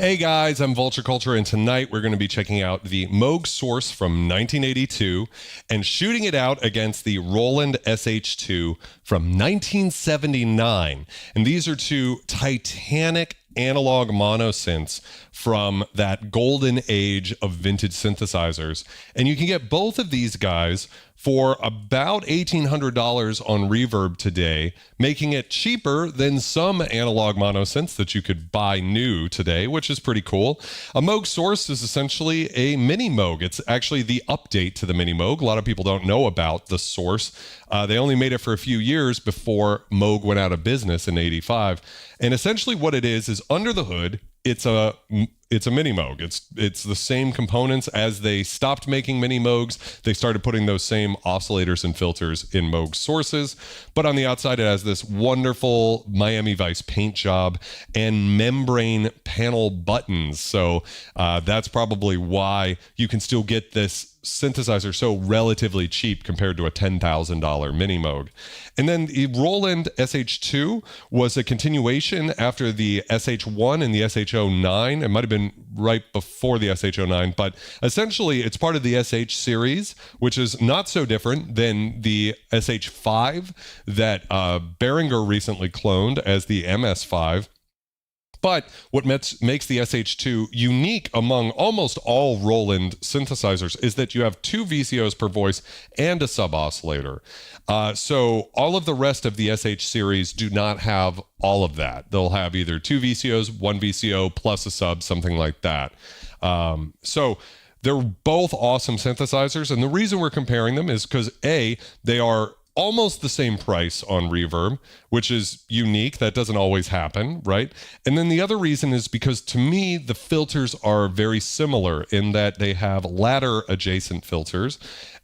Hey guys, I'm Vulture Culture, and tonight we're going to be checking out the Moog Source from 1982 and shooting it out against the Roland SH-2 from 1979. And these are two titanic analog monosynths from that golden age of vintage synthesizers. And you can get both of these guys for about $1,800 on Reverb today, making it cheaper than some analog monosynths that you could buy new today, which is pretty cool. A Moog Source is essentially a Minimoog. It's actually the update to the Minimoog. A lot of people don't know about the Source. They only made it for a few years before Moog went out of business in '85. And essentially what it is under the hood, it's a Minimoog. It's the same components. As they stopped making Minimoogs, they started putting those same oscillators and filters in Moog Sources. But on the outside, it has this wonderful Miami Vice paint job and membrane panel buttons. So that's probably why you can still get this synthesizer so relatively cheap compared to a $10,000 Minimoog. And then the Roland SH-2 was a continuation after the SH-1 and the SH-09. It might have been right before the SH-09, but essentially it's part of the SH series, which is not so different than the SH-5 that Behringer recently cloned as the MS-5. But what makes the SH-2 unique among almost all Roland synthesizers is that you have two VCOs per voice and a sub-oscillator. So all of the rest of the SH series do not have all of that. They'll have either two VCOs, one VCO plus a sub, something like that. So they're both awesome synthesizers. And the reason we're comparing them is because A, they are almost the same price on Reverb, which is unique. That doesn't always happen, right? And then the other reason is because to me, the filters are very similar in that they have ladder adjacent filters.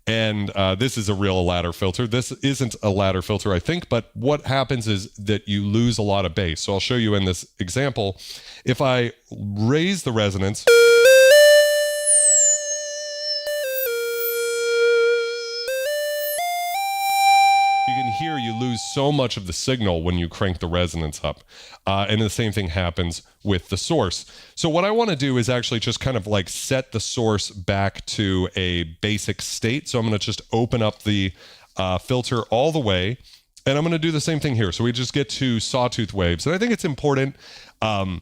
And this is a real ladder filter. This isn't a ladder filter, I think, but what happens is that you lose a lot of bass. So I'll show you in this example. If I raise the resonance, you can hear you lose so much of the signal when you crank the resonance up. And the same thing happens with the source. So what I want to do is actually just kind of like set the source back to a basic state. So I'm going to just open up the filter all the way. And I'm going to do the same thing here. So we just get to sawtooth waves. And I think it's important. I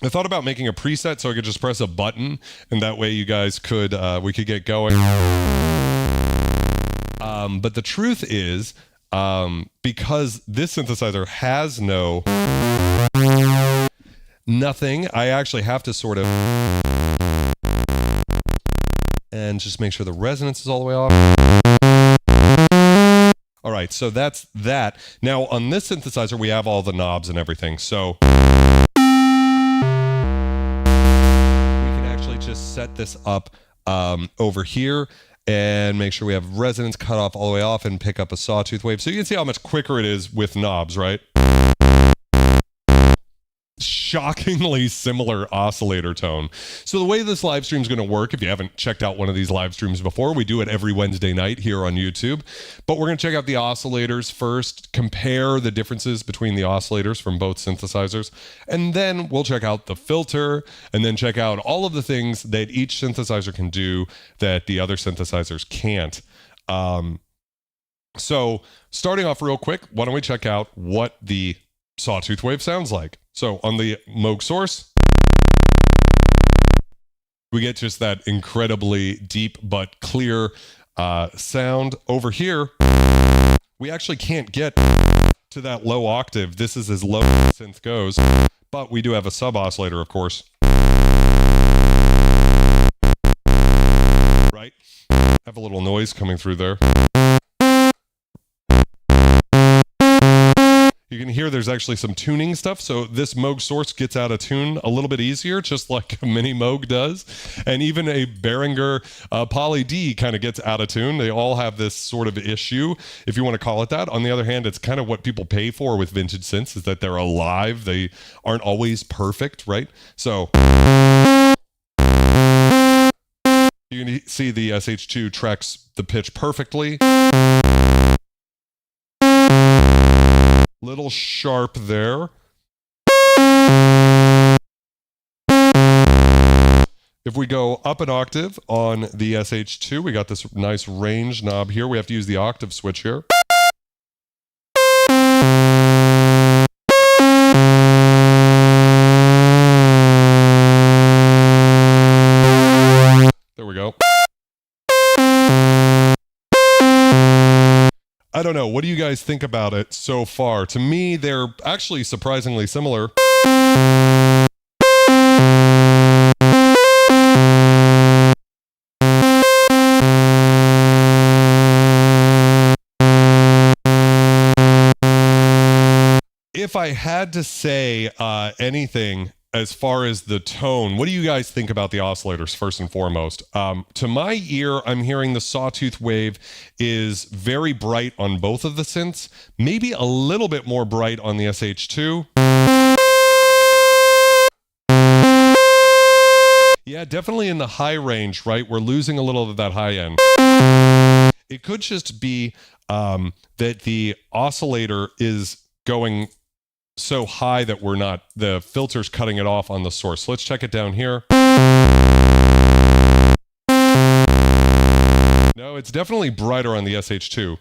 thought about making a preset so I could just press a button. And that way you guys could, we could get going. But the truth is, because this synthesizer has nothing, I actually have to sort of, and just make sure the resonance is all the way off. All right, so that's that. Now on this synthesizer, we have all the knobs and everything. So we can actually just set this up over here and make sure we have resonance cut off all the way off and pick up a sawtooth wave. So you can see how much quicker it is with knobs, right? Shockingly similar oscillator tone. So the way this live stream is going to work, if you haven't checked out one of these live streams before, we do it every Wednesday night here on YouTube. But we're going to check out the oscillators first, compare the differences between the oscillators from both synthesizers, and then we'll check out the filter, and then check out all of the things that each synthesizer can do that the other synthesizers can't. So starting off real quick, why don't we check out what the sawtooth wave sounds like. So on the Moog Source, we get just that incredibly deep but clear sound. Over here, we actually can't get to that low octave. This is as low as synth goes, but we do have a sub-oscillator, of course. Right? Have a little noise coming through there. You can hear there's actually some tuning stuff. So this Moog Source gets out of tune a little bit easier, just like a Minimoog does. And even a Behringer Poly D kind of gets out of tune. They all have this sort of issue, if you want to call it that. On the other hand, it's kind of what people pay for with vintage synths, is that they're alive. They aren't always perfect, right? So you can see the SH-2 tracks the pitch perfectly. Little sharp there. If we go up an octave on the SH-2, we got this nice range knob here. We have to use the octave switch here. There we go. I don't know. What do you guys think about it so far? To me, they're actually surprisingly similar. If I had to say anything as far as the tone, what do you guys think about the oscillators first and foremost? To my ear, I'm hearing the sawtooth wave is very bright on both of the synths, maybe a little bit more bright on the SH-2. Yeah, definitely in the high range, right? We're losing a little of that high end. It could just be that the oscillator is going so high that the filter's cutting it off on the source. So let's check it down here. No, it's definitely brighter on the SH-2.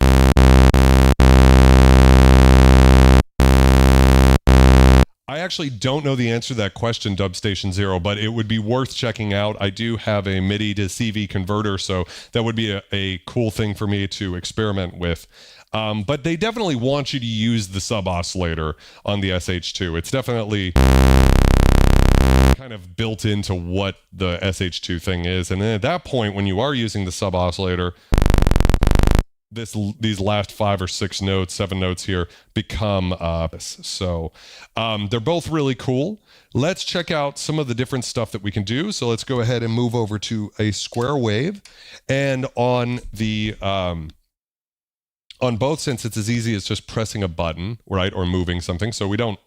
I actually don't know the answer to that question, Dubstation Zero, but it would be worth checking out. I do have a MIDI to CV converter, so that would be a cool thing for me to experiment with. But they definitely want you to use the sub-oscillator on the SH-2. It's definitely kind of built into what the SH-2 thing is. And then at that point, when you are using the sub-oscillator, these last 5 or 6 notes, 7 notes here become so they're both really cool. Let's check out some of the different stuff that we can do. So let's go ahead and move over to a square wave, and on the on both synths, it's as easy as just pressing a button, right, or moving something. So we don't,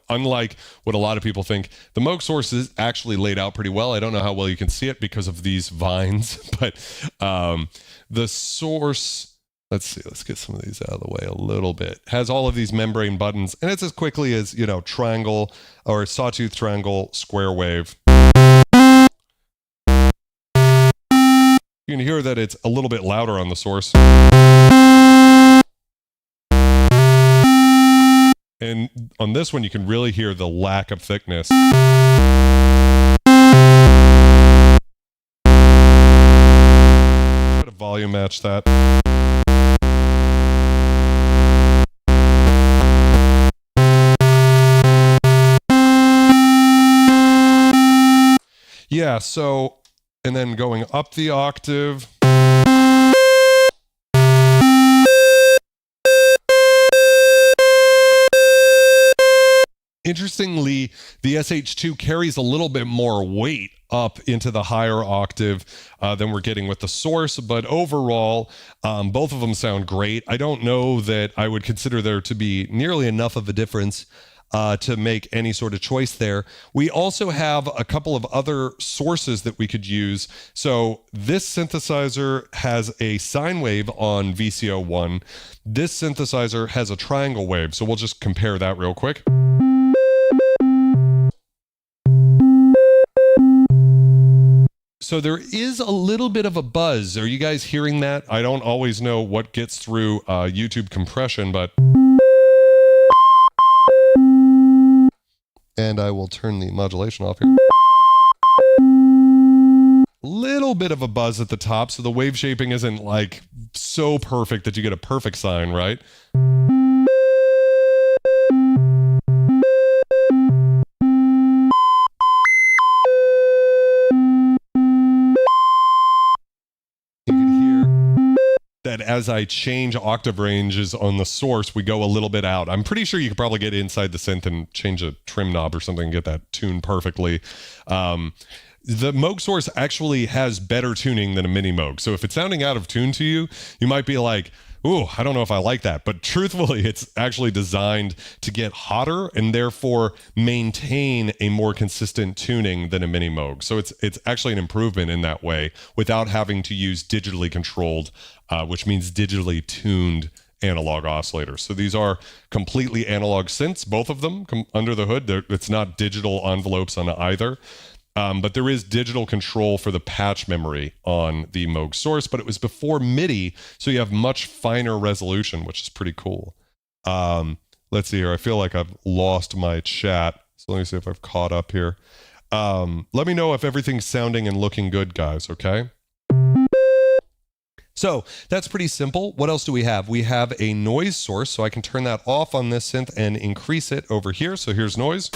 unlike what a lot of people think, the Moog Source is actually laid out pretty well. I don't know how well you can see it because of these vines, but the Source, let's see, let's get some of these out of the way a little bit, has all of these membrane buttons, and it's as quickly as, triangle or sawtooth, triangle, square wave. You can hear that it's a little bit louder on the Source. And on this one, you can really hear the lack of thickness. Try to volume match that. Yeah, so, and then going up the octave. Interestingly, the SH-2 carries a little bit more weight up into the higher octave than we're getting with the Source, but overall, both of them sound great. I don't know that I would consider there to be nearly enough of a difference to make any sort of choice there. We also have a couple of other sources that we could use. So this synthesizer has a sine wave on VCO1. This synthesizer has a triangle wave. So we'll just compare that real quick. So there is a little bit of a buzz. Are you guys hearing that? I don't always know what gets through YouTube compression, but... And I will turn the modulation off here. Little bit of a buzz at the top, so the wave shaping isn't like so perfect that you get a perfect sine, right? That as I change octave ranges on the Source, we go a little bit out. I'm pretty sure you could probably get inside the synth and change a trim knob or something and get that tuned perfectly. The Moog Source actually has better tuning than a Minimoog. So if it's sounding out of tune to you, you might be like, ooh, I don't know if I like that. But truthfully, it's actually designed to get hotter and therefore maintain a more consistent tuning than a Minimoog. So it's actually an improvement in that way without having to use digitally controlled, which means digitally tuned analog oscillators. So these are completely analog synths, both of them under the hood. It's not digital envelopes on either. But there is digital control for the patch memory on the Moog Source, but it was before MIDI, so you have much finer resolution, which is pretty cool. Let's see here. I feel like I've lost my chat, so let me see if I've caught up here. Let me know if everything's sounding and looking good, guys, okay? So that's pretty simple. What else do we have? We have a noise source, so I can turn that off on this synth and increase it over here. So here's noise.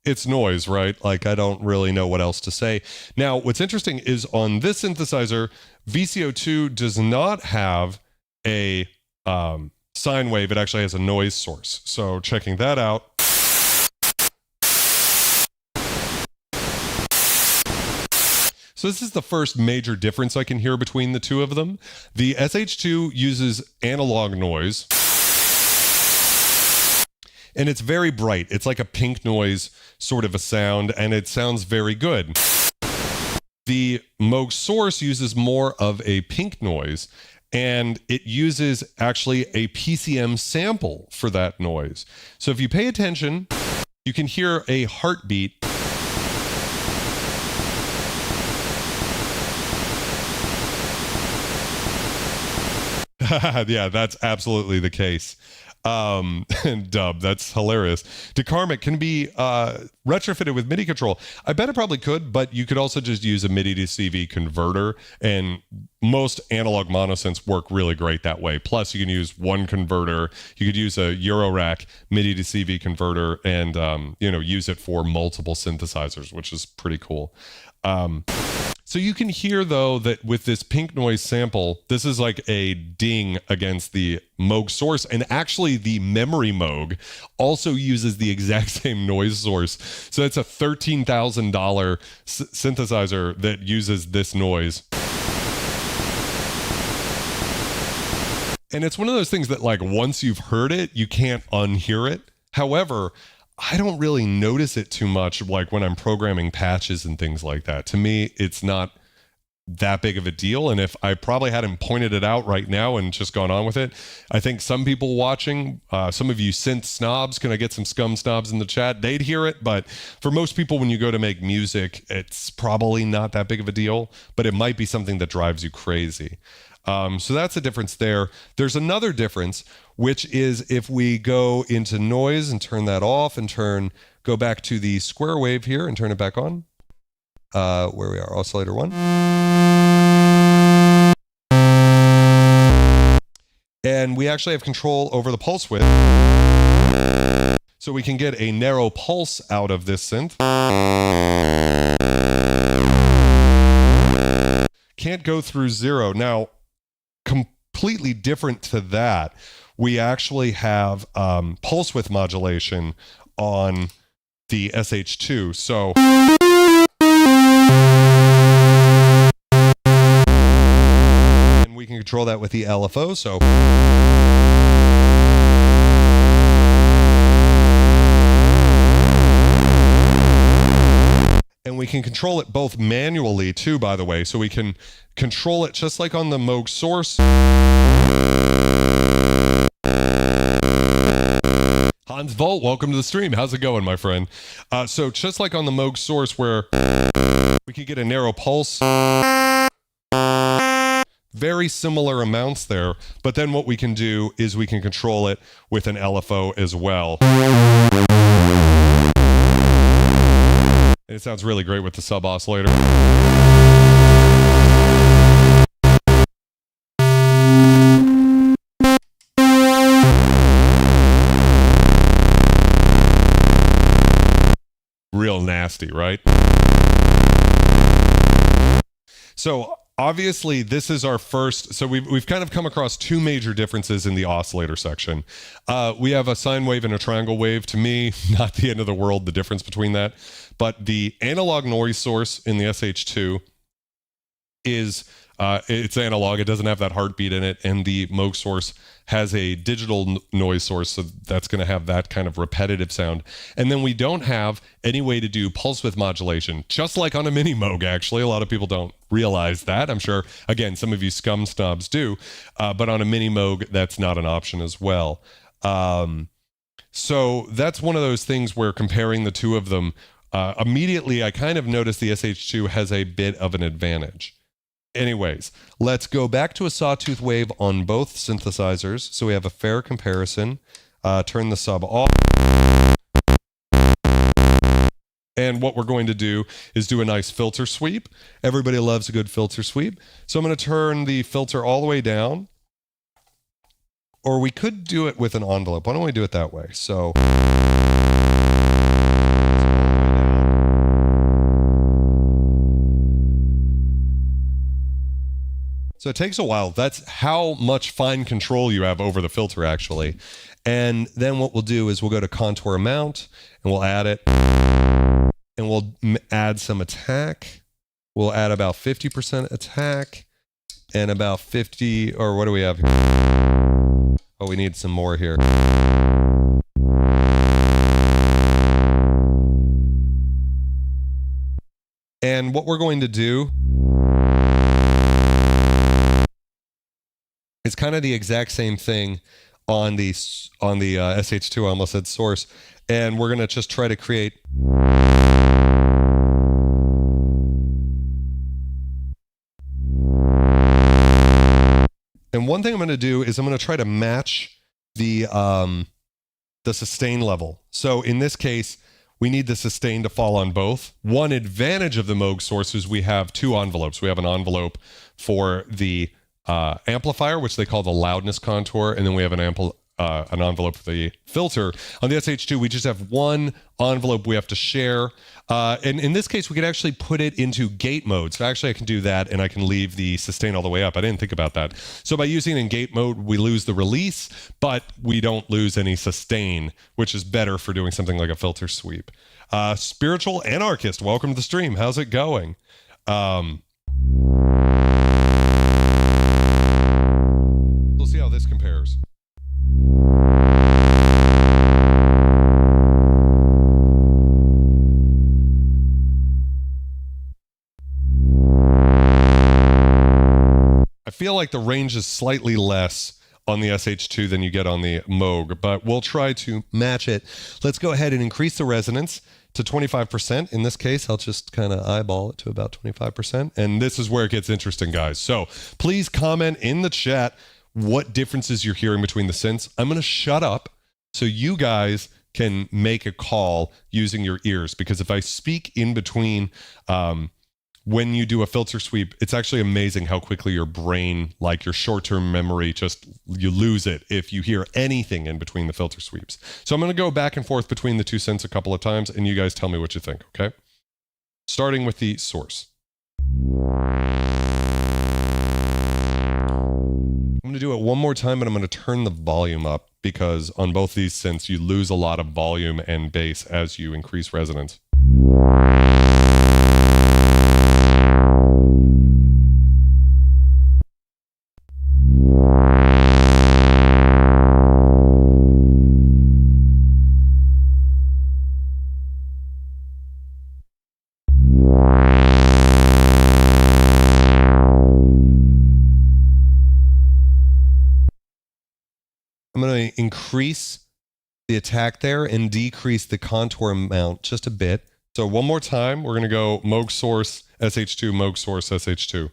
It's noise, right? Like, I don't really know what else to say. Now, what's interesting is on this synthesizer, VCO2 does not have a sine wave. It actually has a noise source. So checking that out. So this is the first major difference I can hear between the two of them. The SH-2 uses analog noise, and it's very bright. It's like a pink noise sort of a sound, and it sounds very good. The Moog Source uses more of a pink noise, and it uses actually a PCM sample for that noise. So if you pay attention, you can hear a heartbeat. Yeah, that's absolutely the case. Dub, that's hilarious. Dekarmic can be retrofitted with MIDI control. I bet it probably could, but you could also just use a MIDI to CV converter, and most analog monosynths work really great that way. Plus, you can use one converter. You could use a Eurorack MIDI to CV converter and use it for multiple synthesizers, which is pretty cool. So you can hear, though, that with this pink noise sample, this is like a ding against the Moog Source. And actually, the memory Moog also uses the exact same noise source. So it's a $13,000 synthesizer that uses this noise. And it's one of those things that, like, once you've heard it, you can't unhear it. However, I don't really notice it too much, like when I'm programming patches and things like that. To me, it's not that big of a deal. And if I probably hadn't pointed it out right now and just gone on with it, I think some people watching, some of you synth snobs, can I get some scum snobs in the chat? They'd hear it. But for most people, when you go to make music, it's probably not that big of a deal, but it might be something that drives you crazy. So that's a difference there. There's another difference, which is if we go into noise and turn that off and go back to the square wave here and turn it back on, where we are, oscillator 1. And we actually have control over the pulse width. So we can get a narrow pulse out of this synth. Can't go through 0. Now, completely different to that, we actually have pulse width modulation on the SH-2. So and we can control that with the LFO. So and we can control it both manually too, by the way. So we can control it just like on the Moog Source. Hans Volt, welcome to the stream. How's it going, my friend? So just like on the Moog Source, where we can get a narrow pulse, very similar amounts there. But then what we can do is we can control it with an LFO as well. And it sounds really great with the sub-oscillator. Real nasty, right? So obviously this is our first, so we've kind of come across two major differences in the oscillator section. We have a sine wave and a triangle wave. To me, not the end of the world, the difference between that. But the analog noise source in the SH-2 is, it's analog, it doesn't have that heartbeat in it, and the Moog Source has a digital noise source, so that's going to have that kind of repetitive sound. And then we don't have any way to do pulse width modulation, just like on a Minimoog, actually. A lot of people don't realize that. I'm sure, again, some of you scum snobs do, but on a Minimoog, that's not an option as well. So that's one of those things where comparing the two of them, immediately I kind of noticed the SH-2 has a bit of an advantage. Anyways, let's go back to a sawtooth wave on both synthesizers. So we have a fair comparison. Turn the sub off. And what we're going to do is do a nice filter sweep. Everybody loves a good filter sweep. So I'm going to turn the filter all the way down. Or we could do it with an envelope. Why don't we do it that way? So it takes a while. That's how much fine control you have over the filter, actually. And then what we'll do is we'll go to contour amount, and we'll add it. And we'll add some attack. We'll add about 50% attack and about 50, or what do we have here? Oh, we need some more here. And what we're going to do is kind of the exact same thing on the SH-2, I almost said source. And we're going to just try to create and one thing I'm going to do is I'm going to try to match the sustain level. So in this case, we need the sustain to fall on both. One advantage of the Moog Source is we have two envelopes. We have an envelope for the amplifier, which they call the loudness contour, and then we have an envelope for the filter. On the SH-2, we just have one envelope we have to share. And in this case, we could actually put it into gate mode. So actually I can do that and I can leave the sustain all the way up. I didn't think about that. So by using it in gate mode, we lose the release, but we don't lose any sustain, which is better for doing something like a filter sweep. Spiritual Anarchist, welcome to the stream. How's it going? We'll see how this compares. I feel like the range is slightly less on the SH-2 than you get on the Moog, but we'll try to match it. Let's go ahead and increase the resonance to 25%. In this case, I'll just kind of eyeball it to about 25%. And this is where it gets interesting, guys. So please comment in the chat what differences you're hearing between the synths. I'm going to shut up so you guys can make a call using your ears, because if I speak in between, when you do a filter sweep, it's actually amazing how quickly your brain, like your short-term memory, just you lose it if you hear anything in between the filter sweeps. So I'm going to go back and forth between the two synths a couple of times, and you guys tell me what you think, okay? Starting with the source. I'm going to do it one more time, and I'm going to turn the volume up, because on both these synths, you lose a lot of volume and bass as you increase resonance. I'm going to increase the attack there and decrease the contour amount just a bit. So one more time, we're going to go Moog Source, SH-2, Moog Source, SH-2.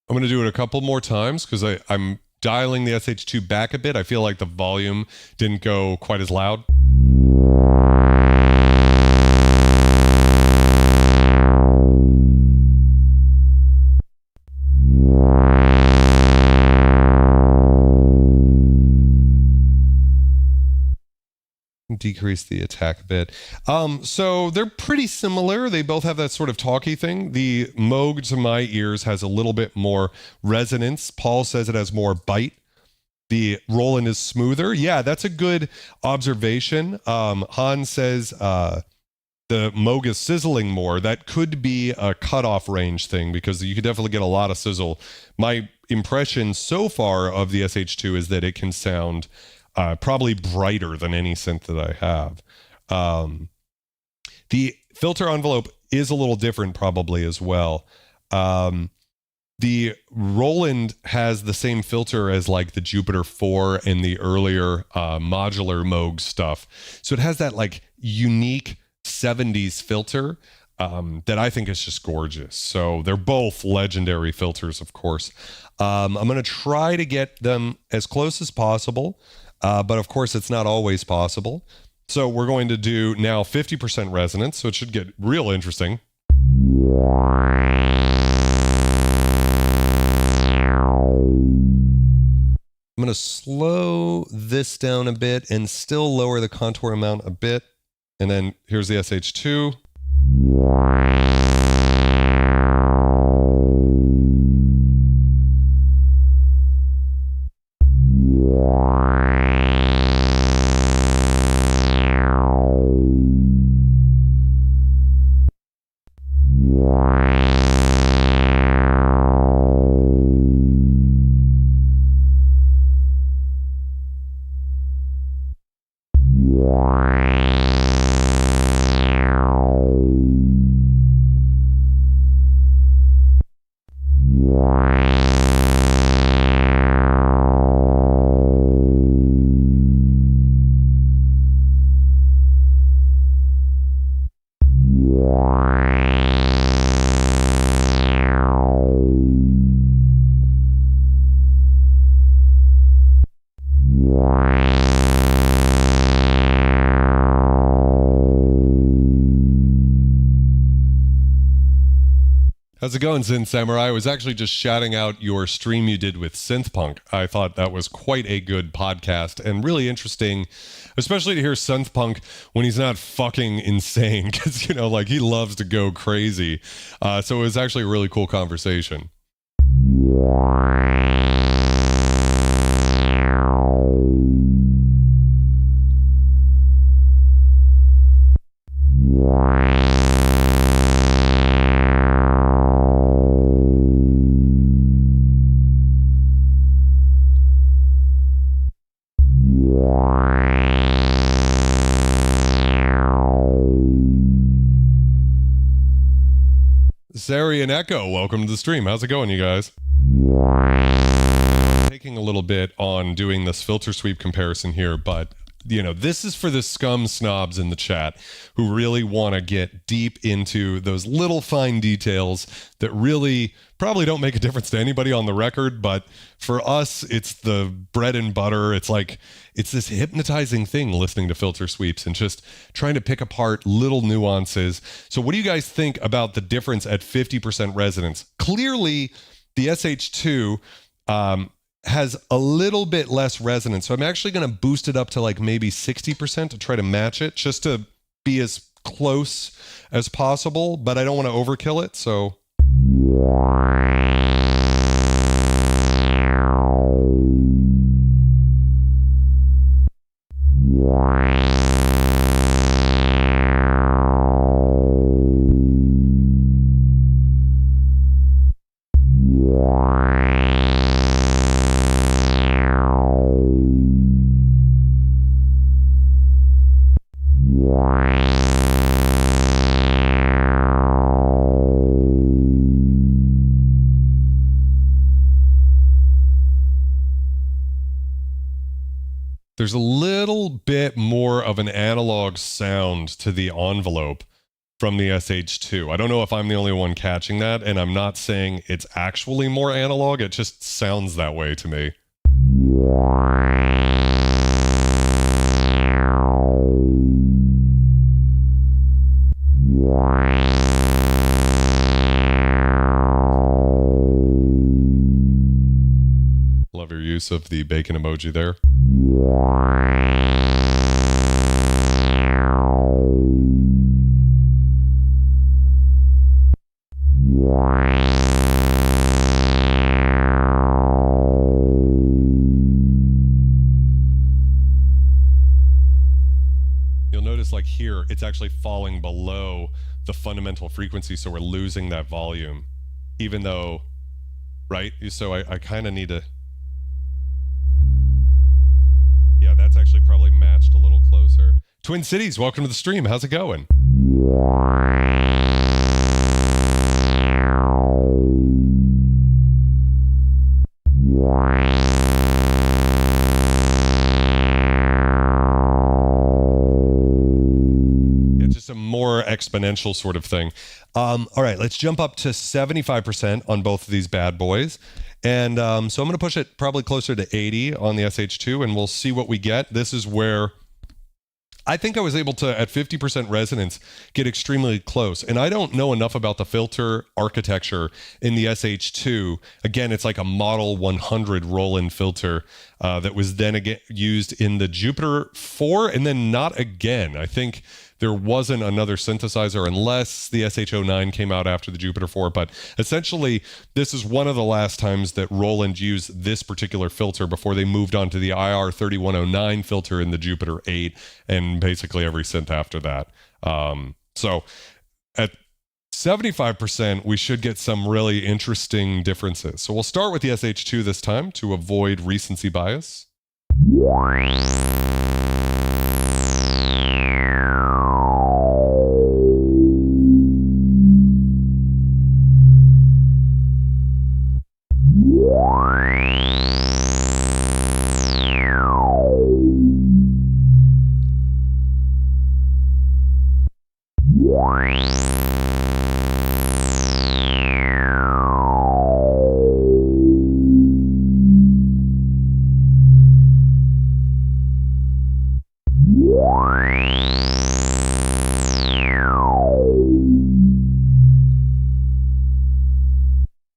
I'm going to do it a couple more times because I'm dialing the SH-2 back a bit. I feel like the volume didn't go quite as loud. Decrease the attack a bit. So they're pretty similar. They both have that sort of talky thing. The Moog, to my ears, has a little bit more resonance. Paul says it has more bite. the Roland is smoother. Yeah, that's a good observation. Han says the Moog is sizzling more. That could be a cutoff range thing because you could definitely get a lot of sizzle. My impression so far of the SH-2 is that it can sound probably brighter than any synth that I have. The filter envelope is a little different probably as well. The Roland has the same filter as like the Jupiter 4 and the earlier modular Moog stuff. So it has that like unique 70s filter that I think is just gorgeous. So they're both legendary filters, of course. I'm going to try to get them as close as possible, but of course it's not always possible. So we're going to do now 50% resonance, so it should get real interesting. I'm going to slow this down a bit and still lower the contour amount a bit. And then here's the SH-2. How's it going, Synth Samurai? I was actually just shouting out your stream you did with Synthpunk. I thought that was quite a good podcast and really interesting, especially to hear Synthpunk when he's not fucking insane, because, you know, like he loves to go crazy. So it was actually a really cool conversation. Sari and Echo, welcome to the stream. How's it going, you guys? I'm taking a little bit on doing this filter sweep comparison here, but you know, this is for the scum snobs in the chat who really want to get deep into those little fine details that really probably don't make a difference to anybody on the record, but for us, it's the bread and butter. It's like, it's this hypnotizing thing listening to filter sweeps and just trying to pick apart little nuances. So what do you guys think about the difference at 50% resonance? Clearly, the SH-2 has a little bit less resonance. So I'm actually going to boost it up to like maybe 60% to try to match it, just to be as close as possible, but I don't want to overkill it. So there's a little bit more of an analog sound to the envelope from the SH-2. I don't know if I'm the only one catching that, and I'm not saying it's actually more analog. It just sounds that way to me. Love your use of the bacon emoji there. notice like here, it's actually falling below the fundamental frequency, so we're losing that volume, even though, right? So I kind of need to, yeah, that's actually probably matched a little closer. Twin Cities, welcome to the stream. How's it going? It's just a more exponential sort of thing. All right, let's jump up to 75% on both of these bad boys. And so I'm going to push it probably closer to 80 on the SH-2, and we'll see what we get. This is where I think I was able to, at 50% resonance, get extremely close. And I don't know enough about the filter architecture in the SH-2. Again, it's like a Model 100 Roland filter that was then again used in the Jupiter 4 and then not again. I think there wasn't another synthesizer unless the SH-09 came out after the Jupiter 4. But essentially, this is one of the last times that Roland used this particular filter before they moved on to the IR3109 filter in the Jupiter 8 and basically every synth after that. So at 75%, we should get some really interesting differences. So we'll start with the SH-2 this time to avoid recency bias.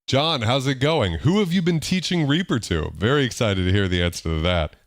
John, how's it going? Who have you been teaching Reaper to? Very excited to hear the answer to that.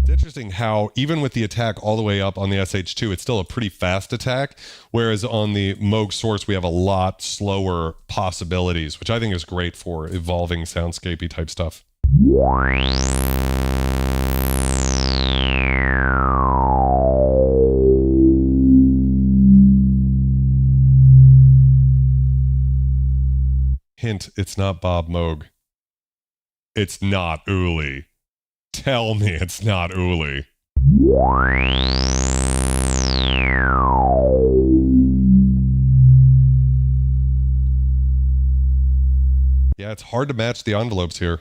Interesting how even with the attack all the way up on the SH-2, it's still a pretty fast attack, whereas on the Moog Source we have a lot slower possibilities, which I think is great for evolving soundscapey type stuff. Hint, it's not Bob Moog. It's not Uli. Tell me it's not Uli. Yeah, it's hard to match the envelopes here.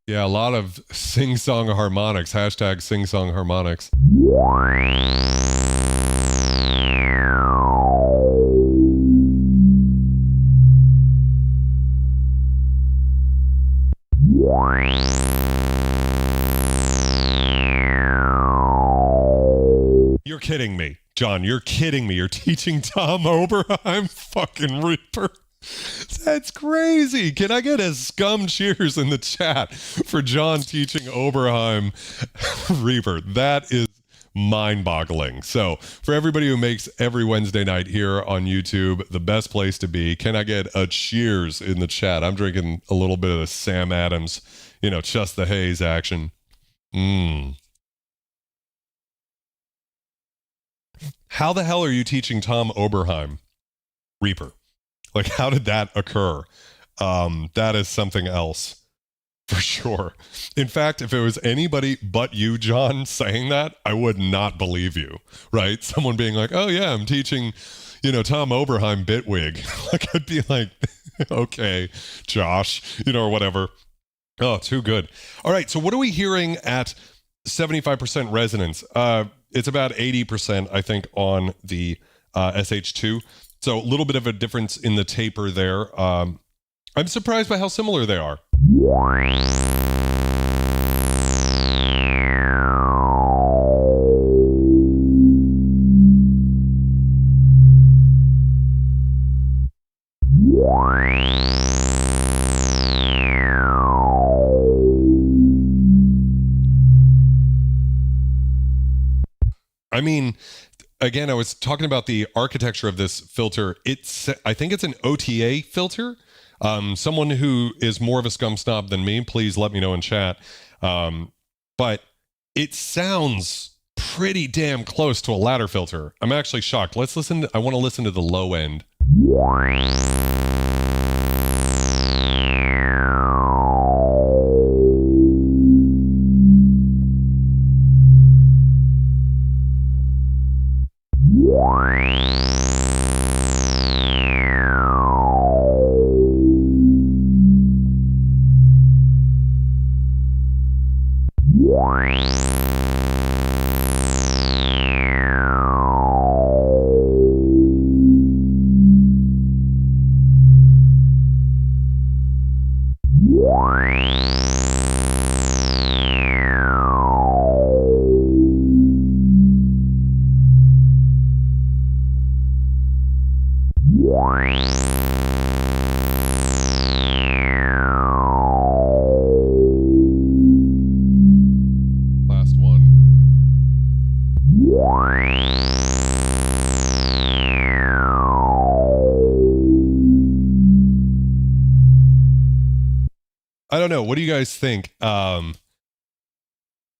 Yeah, a lot of sing-song harmonics. Hashtag sing-song harmonics. You're kidding me. John, you're kidding me. You're teaching Tom Oberheim fucking Reaper. That's crazy. Can I get a scum cheers in the chat for John teaching Oberheim Reaper? That is mind-boggling. So for everybody who makes every Wednesday night here on YouTube the best place to be, can I get a cheers in the chat? I'm drinking a little bit of the Sam Adams, you know, Just the Haze action. How the hell are you teaching Tom Oberheim Reaper? Like, how did that occur? That is something else for sure. In fact, if it was anybody but you, John, saying that, I would not believe you, right? Someone being like, oh yeah, I'm teaching, you know, Tom Oberheim Bitwig. Like, I'd be like, okay, Josh, you know, or whatever. Oh, too good. All right, so what are we hearing at 75% resonance? It's about 80%, I think, on the SH-2. So a little bit of a difference in the taper there. I'm surprised by how similar they are. I mean, again, I was talking about the architecture of this filter. I think it's an OTA filter. Someone who is more of a scum snob than me, please let me know in chat. But it sounds pretty damn close to a ladder filter. I'm actually shocked. Let's listen. I want to listen to the low end. Last one. I don't know. What do you guys think? I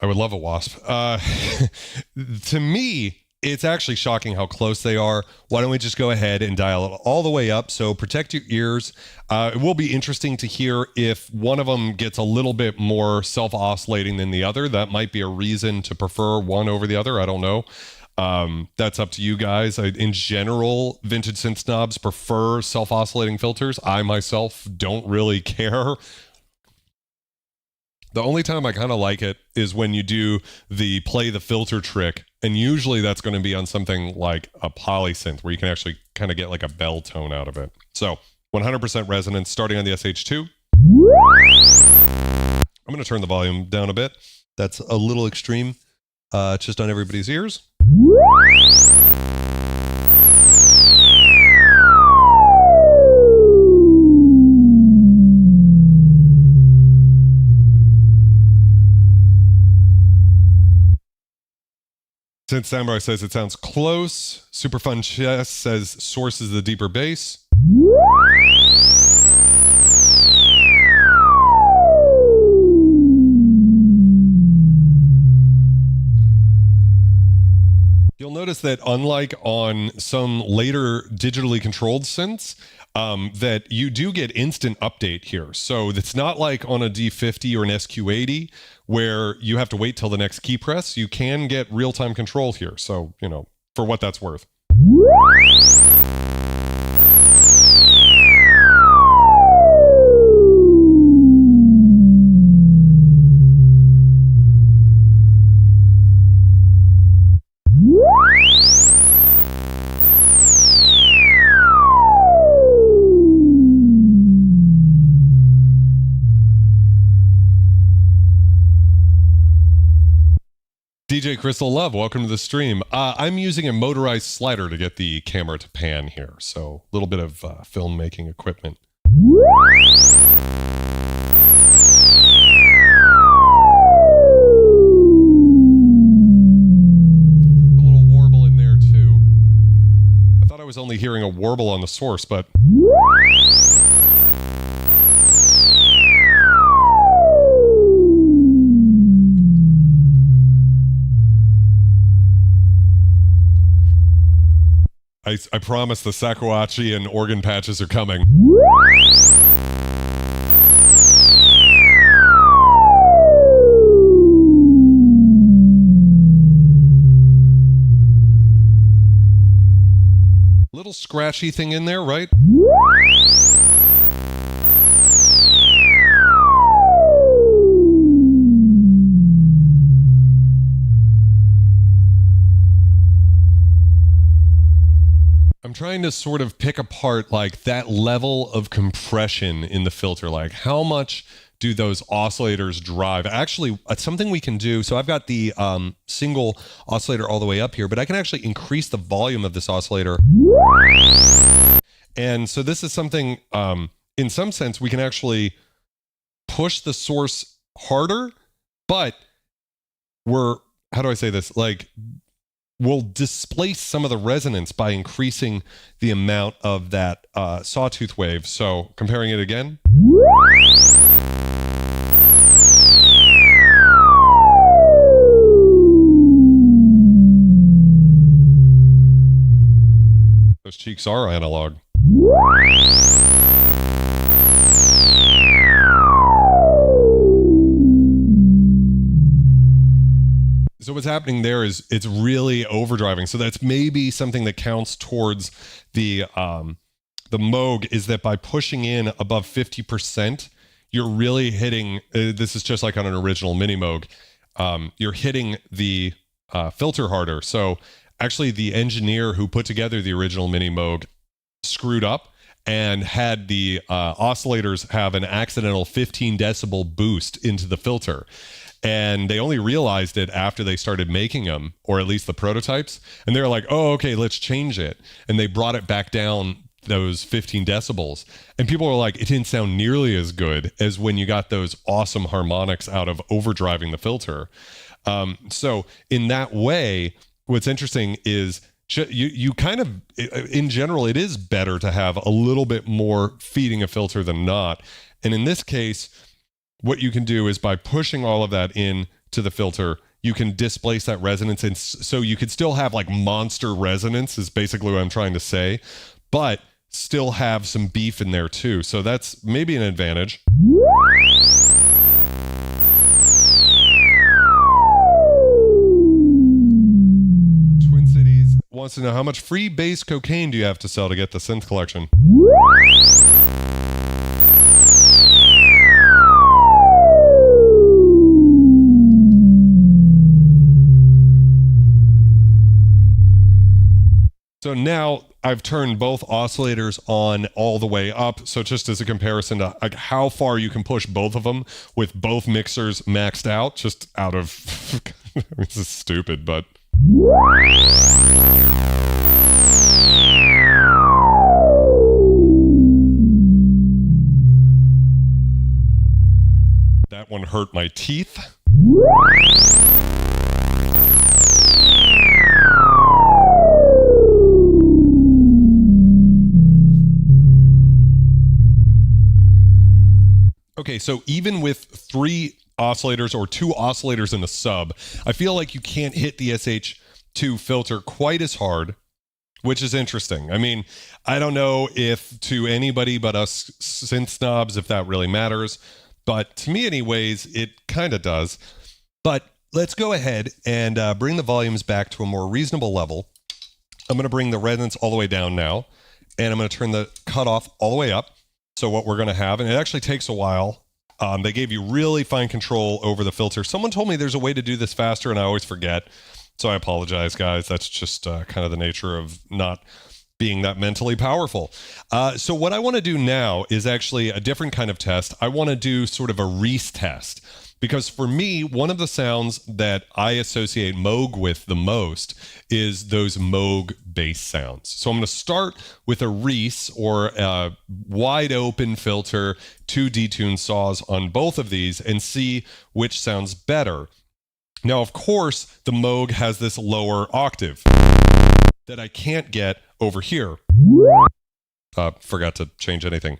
would love a wasp. To me, it's actually shocking how close they are. Why don't we just go ahead and dial it all the way up? So protect your ears. It will be interesting to hear if one of them gets a little bit more self-oscillating than the other. That might be a reason to prefer one over the other. I don't know. That's up to you guys. In general, vintage synth snobs prefer self-oscillating filters. I myself don't really care. The only time I kind of like it is when you do the play the filter trick. And usually that's going to be on something like a polysynth where you can actually kind of get like a bell tone out of it. So 100% resonance starting on the SH-2. I'm going to turn the volume down a bit. That's a little extreme, just on everybody's ears. Synth Samurai says it sounds close. Super Fun Chess says Source is the deeper bass. You'll notice that unlike on some later digitally controlled synths, that you do get instant update here. So it's not like on a D50 or an SQ80 where you have to wait till the next key press. You can get real-time control here. So, you know, for what that's worth. DJ Crystal Love, welcome to the stream. I'm using a motorized slider to get the camera to pan here, so a little bit of filmmaking equipment. A little warble in there too. I thought I was only hearing a warble on the source, but... I promise the Shakuhachi and organ patches are coming. Little scratchy thing in there, right? I'm trying to sort of pick apart like that level of compression in the filter. Like how much do those oscillators drive? Actually, it's something we can do. So I've got the single oscillator all the way up here, but I can actually increase the volume of this oscillator. And so this is something, in some sense, we can actually push the source harder, but how do I say this? Like, will displace some of the resonance by increasing the amount of that sawtooth wave. So comparing it again. Those cheeks are analog. So what's happening there is it's really overdriving. So that's maybe something that counts towards the Moog, is that by pushing in above 50%, you're really hitting, this is just like on an original Minimoog, you're hitting the filter harder. So actually the engineer who put together the original Minimoog screwed up and had the oscillators have an accidental 15 decibel boost into the filter. And they only realized it after they started making them, or at least the prototypes. And they were like, oh, okay, let's change it. And they brought it back down those 15 decibels. And people were like, it didn't sound nearly as good as when you got those awesome harmonics out of overdriving the filter. So in that way, what's interesting is you kind of, in general, it is better to have a little bit more feeding a filter than not. And in this case, what you can do is by pushing all of that in to the filter, you can displace that resonance. And so you could still have like monster resonance is basically what I'm trying to say, but still have some beef in there too. So that's maybe an advantage. Twin Cities wants to know, how much free base cocaine do you have to sell to get the synth collection? So now I've turned both oscillators on all the way up. So just as a comparison to like how far you can push both of them with both mixers maxed out, just out of, this is stupid, but. That one hurt my teeth. Okay, so even with 3 oscillators or 2 oscillators in the sub, I feel like you can't hit the SH-2 filter quite as hard, which is interesting. I mean, I don't know if to anybody but us synth snobs, if that really matters, but to me anyways, it kind of does. But let's go ahead and bring the volumes back to a more reasonable level. I'm going to bring the resonance all the way down now, and I'm going to turn the cutoff all the way up. So what we're going to have, and it actually takes a while, they gave you really fine control over the filter. Someone told me there's a way to do this faster, and I always forget. So I apologize, guys. That's just kind of the nature of not being that mentally powerful. So what I want to do now is actually a different kind of test. I want to do sort of a Reese test. Because for me, one of the sounds that I associate Moog with the most is those Moog bass sounds. So I'm going to start with a Reese, or a wide open filter, 2 detune saws on both of these, and see which sounds better. Now, of course, the Moog has this lower octave that I can't get over here. Forgot to change anything.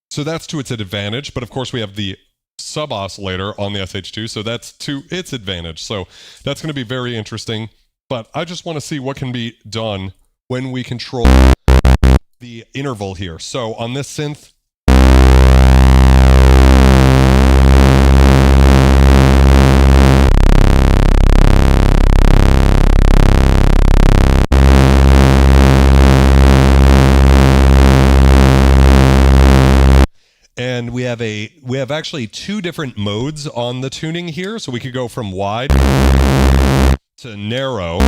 So that's to its advantage, but of course we have the sub-oscillator on the SH-2, so that's to its advantage. So that's going to be very interesting, but I just want to see what can be done when we control the interval here. So on this synth, and we have actually 2 different modes on the tuning here. So we could go from wide to narrow.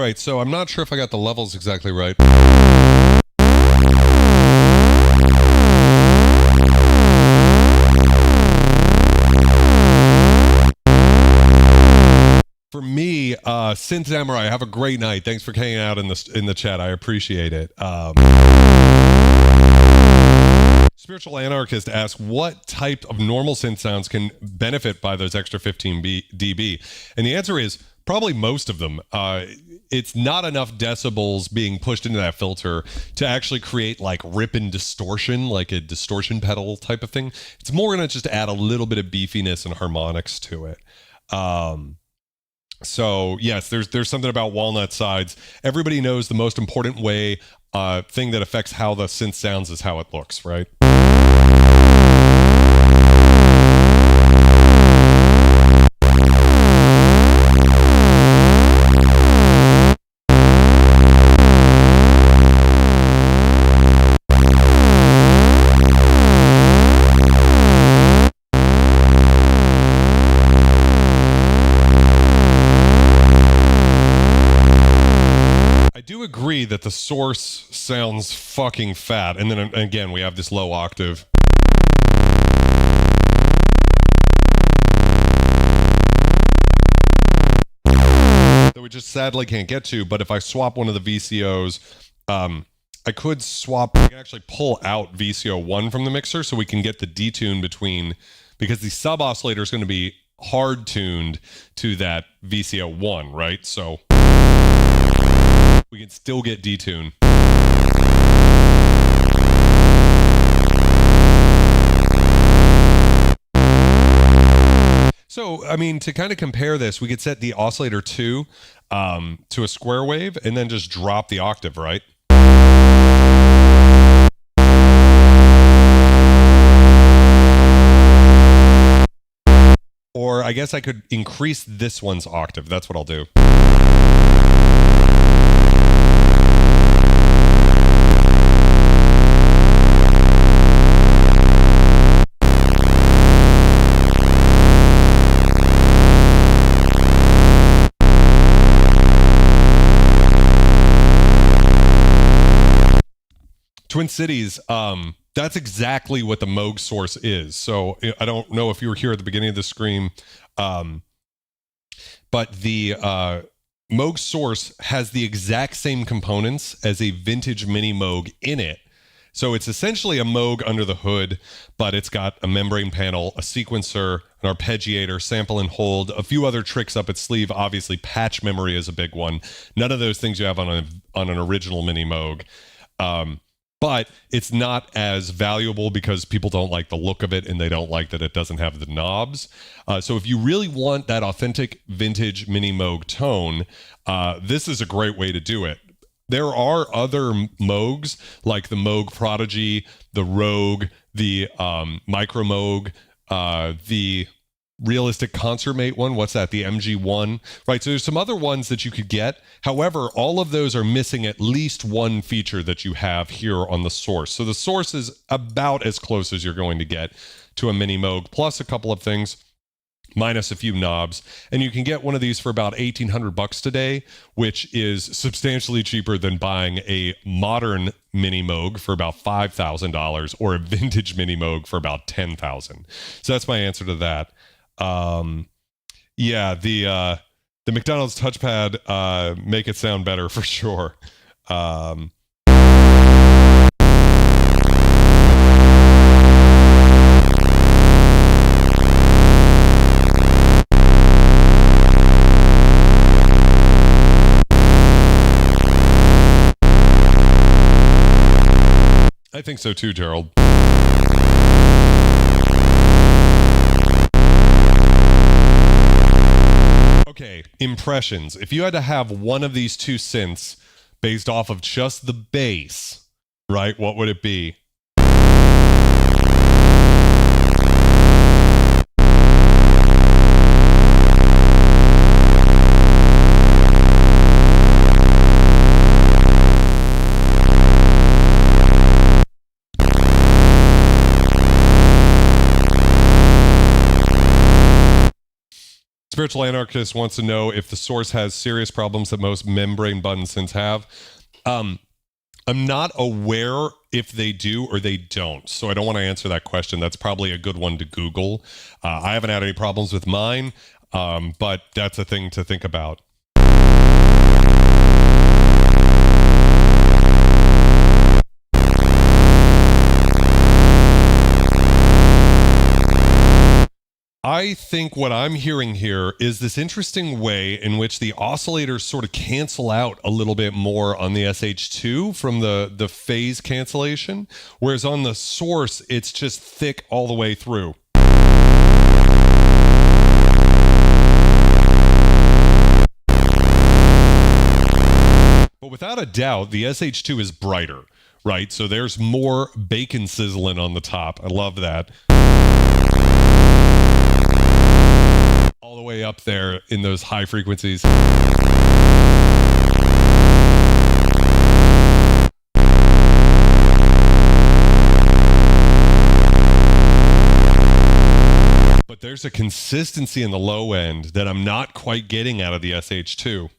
right, so I'm not sure if I got the levels exactly right. For me, Synth Samurai, have a great night. Thanks for hanging out in the chat. I appreciate it. Spiritual Anarchist asks, what type of normal synth sounds can benefit by those extra 15 dB? And the answer is probably most of them. It's not enough decibels being pushed into that filter to actually create like rip and distortion, like a distortion pedal type of thing. It's more going to just add a little bit of beefiness and harmonics to it. So yes, there's something about walnut sides. Everybody knows the most important way thing that affects how the synth sounds is how it looks, right? Agree that the source sounds fucking fat, and then again we have this low octave. That we just sadly can't get to, but if I swap one of the VCOs, I could swap, I can actually pull out VCO 1 from the mixer so we can get the detune between, because the sub-oscillator is going to be hard tuned to that VCO 1, right? So we can still get detune. So, I mean, to kind of compare this, we could set the oscillator 2 to a square wave and then just drop the octave, right? Or I guess I could increase this one's octave. That's what I'll do. Twin Cities, that's exactly what the Moog Source is. So I don't know if you were here at the beginning of the stream, but the Moog Source has the exact same components as a vintage Minimoog in it. So it's essentially a Moog under the hood, but it's got a membrane panel, a sequencer, an arpeggiator, sample and hold, a few other tricks up its sleeve. Obviously, patch memory is a big one. None of those things you have on an original Minimoog. But it's not as valuable because people don't like the look of it and they don't like that it doesn't have the knobs. So if you really want that authentic vintage Minimoog tone, this is a great way to do it. There are other Moogs like the Moog Prodigy, the Rogue, the Micro Moog, the Realistic Concert Mate one. What's that? The MG1, right? So there's some other ones that you could get. However, all of those are missing at least one feature that you have here on the Source. So the Source is about as close as you're going to get to a Minimoog, plus a couple of things, minus a few knobs. And you can get one of these for about $1,800 today, which is substantially cheaper than buying a modern Minimoog for about $5,000 or a vintage Minimoog for about $10,000. So that's my answer to that. Yeah, the McDonald's touchpad make it sound better for sure. I think so too, Gerald. Okay, impressions. If you had to have one of these two synths based off of just the bass, right, what would it be? Spiritual Anarchist wants to know if the Source has serious problems that most membrane button synths have. I'm not aware if they do or they don't, so I don't want to answer that question. That's probably a good one to Google. I haven't had any problems with mine, but that's a thing to think about. I think what I'm hearing here is this interesting way in which the oscillators sort of cancel out a little bit more on the SH-2 from the phase cancellation, whereas on the Source, it's just thick all the way through. But without a doubt, the SH-2 is brighter, right? So there's more bacon sizzling on the top. I love that. All the way up there in those high frequencies. But there's a consistency in the low end that I'm not quite getting out of the SH-2.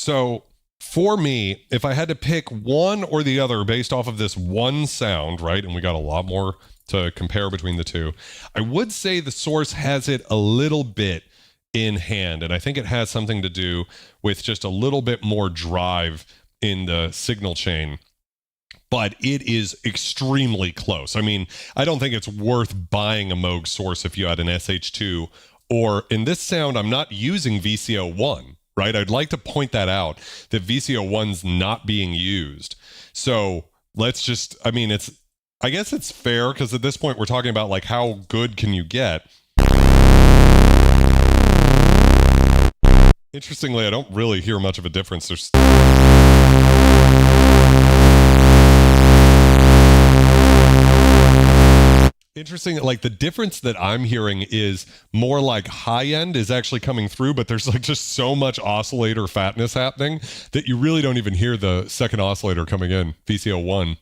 So for me, if I had to pick one or the other based off of this one sound, right, and we got a lot more to compare between the two, I would say the Source has it a little bit in hand, and I think it has something to do with just a little bit more drive in the signal chain. But it is extremely close. I mean, I don't think it's worth buying a Moog Source if you had an SH-2, or in this sound, I'm not using VCO1. Right? I'd like to point that out, that VCO1's not being used. So let's just, I mean, I guess it's fair because at this point we're talking about like how good can you get. Interestingly, I don't really hear much of a difference. There's interesting, like the difference that I'm hearing is more like high end is actually coming through, but there's like just so much oscillator fatness happening that you really don't even hear the second oscillator coming in, VCO1.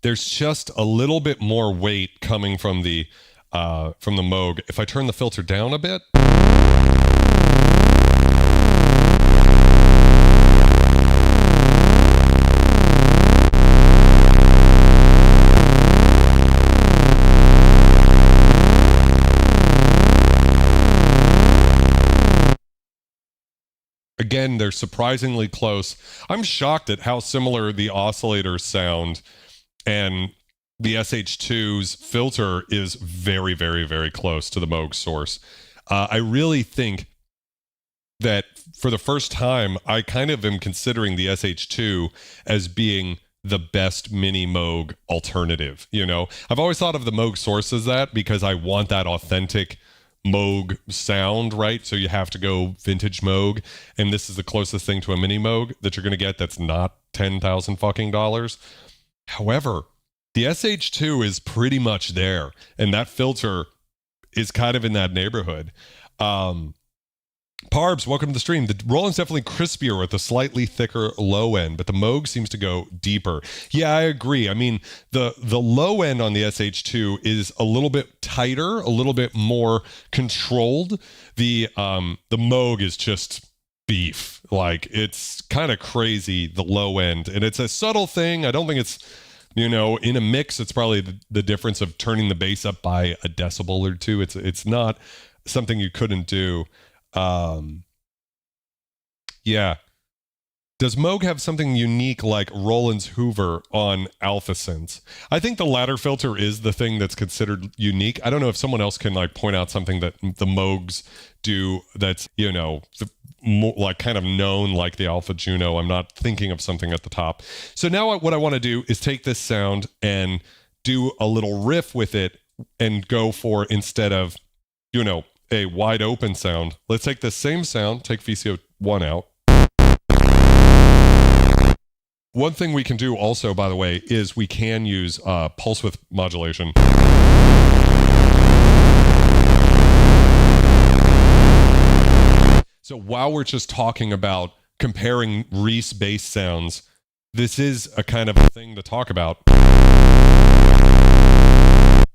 There's just a little bit more weight coming from the Moog. If I turn the filter down a bit, again, they're surprisingly close. I'm shocked at how similar the oscillators sound. And the SH-2's filter is very, very, very close to the Moog Source. I really think that for the first time, I kind of am considering the SH-2 as being the best mini Moog alternative. You know, I've always thought of the Moog Source as that because I want that authentic Moog sound, right? So you have to go vintage Moog, and this is the closest thing to a mini Moog that you're going to get that's not $10,000 fucking dollars. However, the SH-2 is pretty much there, and that filter is kind of in that neighborhood. Parbs, welcome to the stream. The Roland's definitely crispier with a slightly thicker low end, but the Moog seems to go deeper. Yeah, I agree. I mean, the low end on the SH-2 is a little bit tighter, a little bit more controlled. The Moog is just beef. Like, it's kind of crazy, the low end, and it's a subtle thing. I don't think it's, you know, in a mix, it's probably the difference of turning the bass up by a decibel or two. It's not something you couldn't do. Yeah. Does Moog have something unique like Roland's Hoover on Alpha Synths? I think the ladder filter is the thing that's considered unique. I don't know if someone else can like point out something that the Moogs do that's, you know, more like kind of known like the Alpha Juno. I'm not thinking of something at the top. So now what I want to do is take this sound and do a little riff with it and go for, instead of, you know, a wide open sound, let's take the same sound, take VCO1 out. One thing we can do also, by the way, is we can use pulse width modulation. So while we're just talking about comparing Reese bass sounds, this is a kind of a thing to talk about.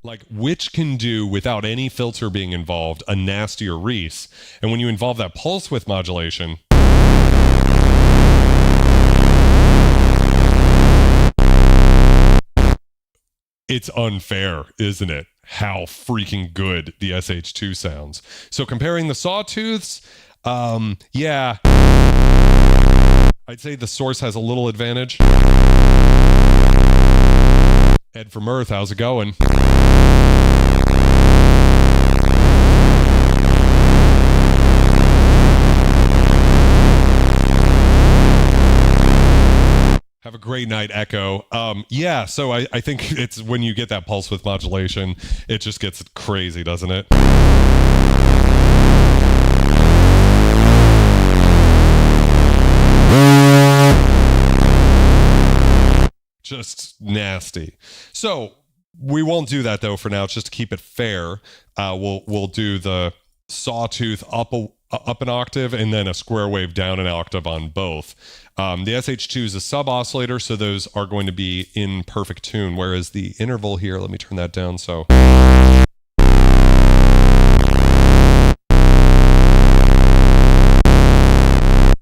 Like, which can do, without any filter being involved, a nastier Reese. And when you involve that pulse width modulation, it's unfair, isn't it? How freaking good the SH-2 sounds. So comparing the sawtooths, yeah, I'd say the Source has a little advantage. Ed from Earth, how's it going? Have a great night, Echo. Yeah, so I think it's when you get that pulse width modulation, it just gets crazy, doesn't it? Just nasty. So we won't do that though for now, just to keep it fair. We'll do the sawtooth up an octave and then a square wave down an octave on both. The SH-2 is a sub-oscillator, so those are going to be in perfect tune, whereas the interval here, let me turn that down, so...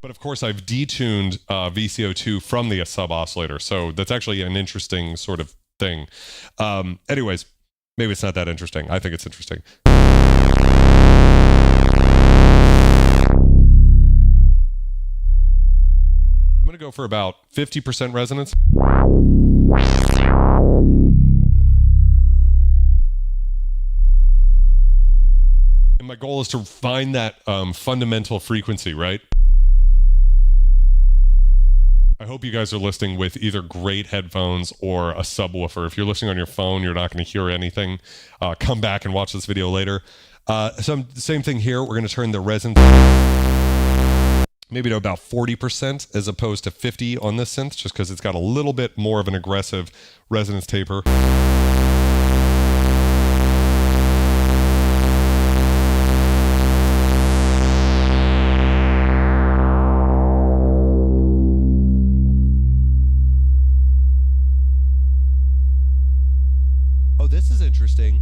But of course, I've detuned VCO2 from the sub-oscillator, so that's actually an interesting sort of thing. Anyways, maybe it's not that interesting. I think it's interesting. I'm going to go for about 50% resonance. And my goal is to find that fundamental frequency, right? I hope you guys are listening with either great headphones or a subwoofer. If you're listening on your phone, you're not going to hear anything. Come back and watch this video later. Same thing here. We're going to turn the resonance maybe to about 40% as opposed to 50 on this synth, just because it's got a little bit more of an aggressive resonance taper. This is interesting.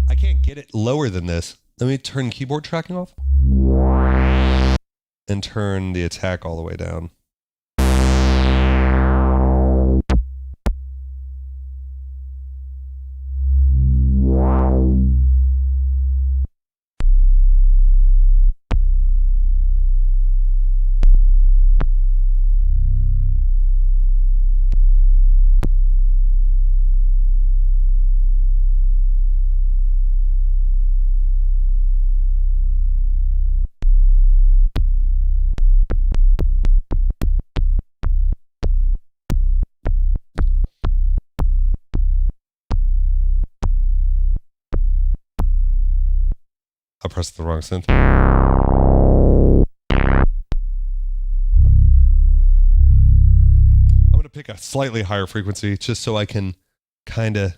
I can't get it lower than this. Let me turn keyboard tracking off and turn the attack all the way down. I pressed the wrong synth. I'm going to pick a slightly higher frequency just so I can kind of...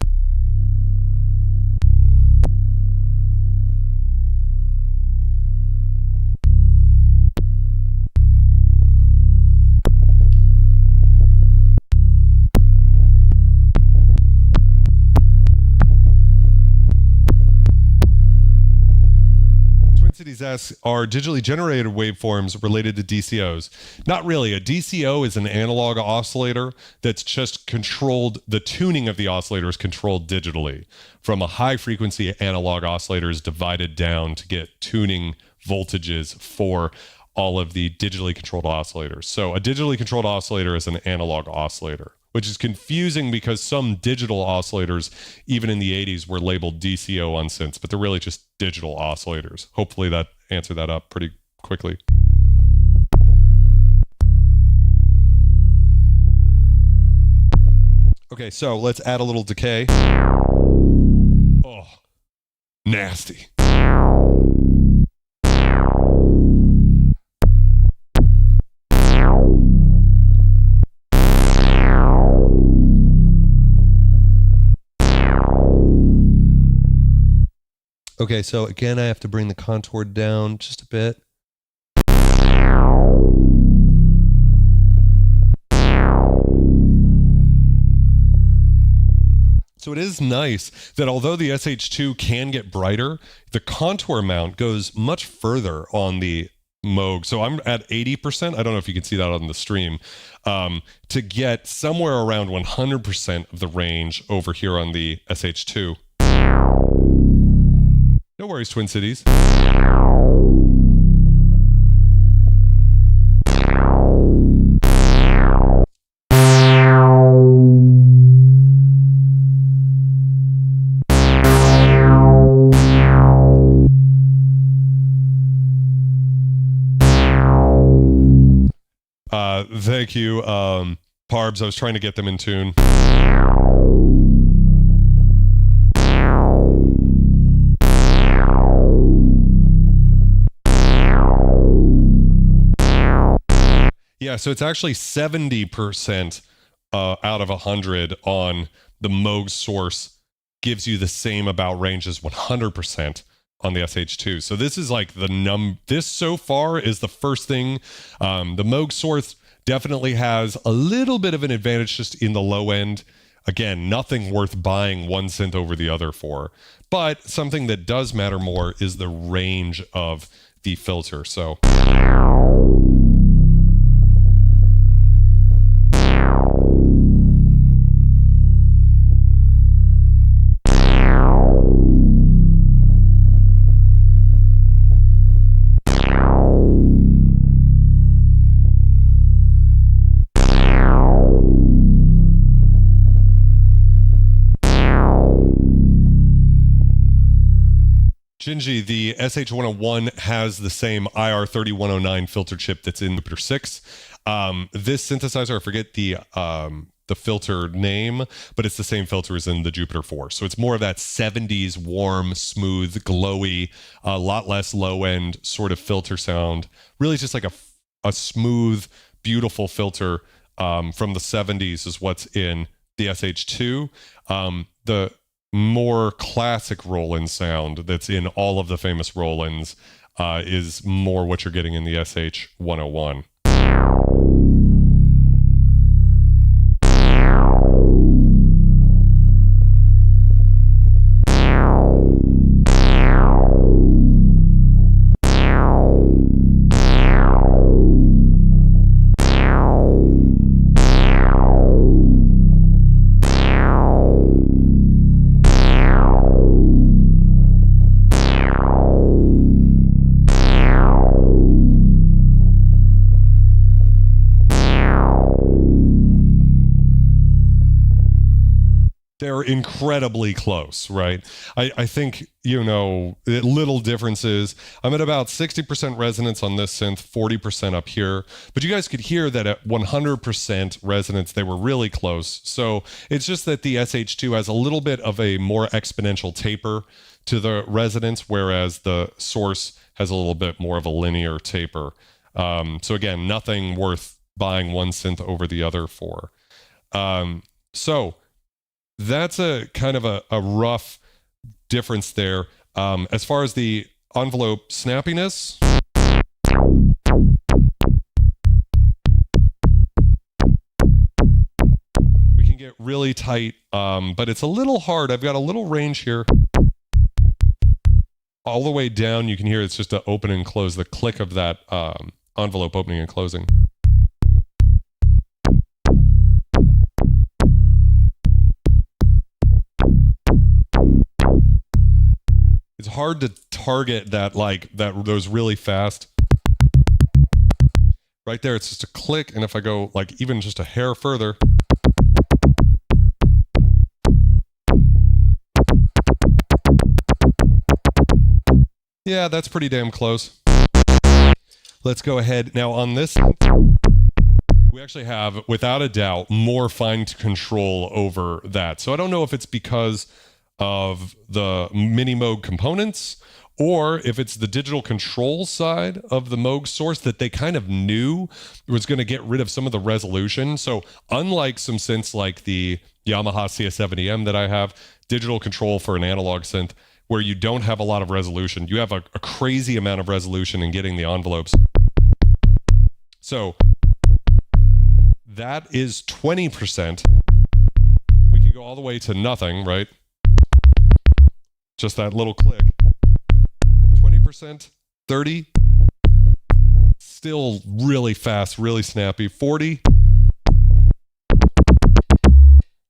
Cities asks, are digitally generated waveforms related to DCOs? Not really. A DCO is an analog oscillator that's just controlled, the tuning of the oscillator is controlled digitally. From a high frequency analog oscillator is divided down to get tuning voltages for all of the digitally controlled oscillators. So a digitally controlled oscillator is an analog oscillator, which is confusing because some digital oscillators, even in the 80s, were labeled DCO on synths, but they're really just digital oscillators. Hopefully that answered that up pretty quickly. Okay, so let's add a little decay. Oh, nasty. Okay, so again, I have to bring the contour down just a bit. So it is nice that although the SH-2 can get brighter, the contour amount goes much further on the Moog. So I'm at 80%. I don't know if you can see that on the stream. To get somewhere around 100% of the range over here on the SH-2. No worries, Twin Cities. Thank you, Parbs. I was trying to get them in tune. Yeah, so it's actually 70% out of 100 on the Moog Source gives you the same about range as 100% on the SH-2. So this is like this so far is the first thing. The Moog Source definitely has a little bit of an advantage just in the low end. Again, nothing worth buying one synth over the other for. But something that does matter more is the range of the filter. So Shinji, the SH-101 has the same IR3109 filter chip that's in the Jupiter 6. This synthesizer, I forget the filter name, but it's the same filter as in the Jupiter 4. So it's more of that 70s warm, smooth, glowy, a lot less low-end sort of filter sound. Really just like a smooth, beautiful filter from the 70s is what's in the SH-2. The more classic Roland sound that's in all of the famous Rolands is more what you're getting in the SH-101. They're incredibly close, right? I think, you know, little differences. I'm at about 60% resonance on this synth, 40% up here. But you guys could hear that at 100% resonance, they were really close. So it's just that the SH-2 has a little bit of a more exponential taper to the resonance, whereas the Source has a little bit more of a linear taper. So again, nothing worth buying one synth over the other for. So that's a kind of a rough difference there. As far as the envelope snappiness, we can get really tight, but it's a little hard. I've got a little range here. All the way down, you can hear it's just to open and close, the click of that envelope opening and closing. It's hard to target that, those really fast. Right there, it's just a click, and if I go like even just a hair further, yeah, that's pretty damn close. Let's go ahead now on this we actually have, without a doubt, more fine control over that. So I don't know if it's because of the Minimoog components, or if it's the digital control side of the Moog Source that they kind of knew was going to get rid of some of the resolution. So unlike some synths like the Yamaha CS70M that I have, digital control for an analog synth, where you don't have a lot of resolution, you have a crazy amount of resolution in getting the envelopes. So that is 20%. We can go all the way to nothing, right? Just that little click. 20%, 30, still really fast, really snappy. 40,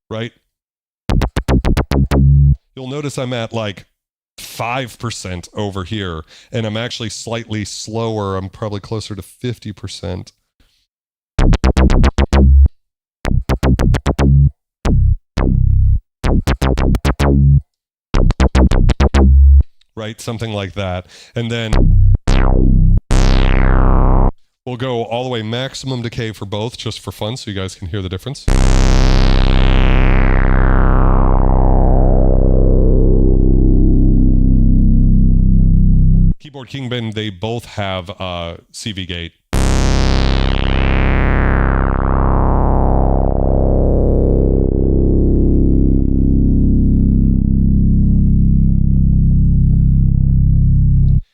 right? You'll notice I'm at like 5% over here, and I'm actually slightly slower. I'm probably closer to 50%. Right, something like that. And then we'll go all the way maximum decay for both, just for fun, so you guys can hear the difference. Keyboard Kingpin, they both have CV gate.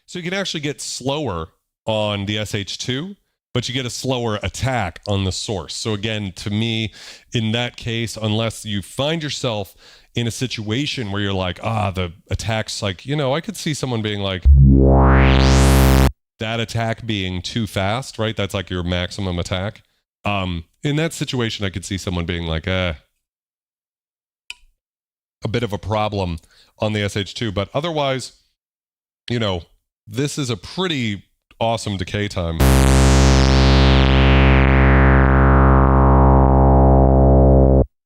So you can actually get slower on the SH-2, but you get a slower attack on the Source. So again, to me, in that case, unless you find yourself in a situation where you're like, the attack's like, I could see someone being like, that attack being too fast, right? That's like your maximum attack. In that situation, I could see someone being like, a bit of a problem on the SH-2, but otherwise, this is a pretty awesome decay time.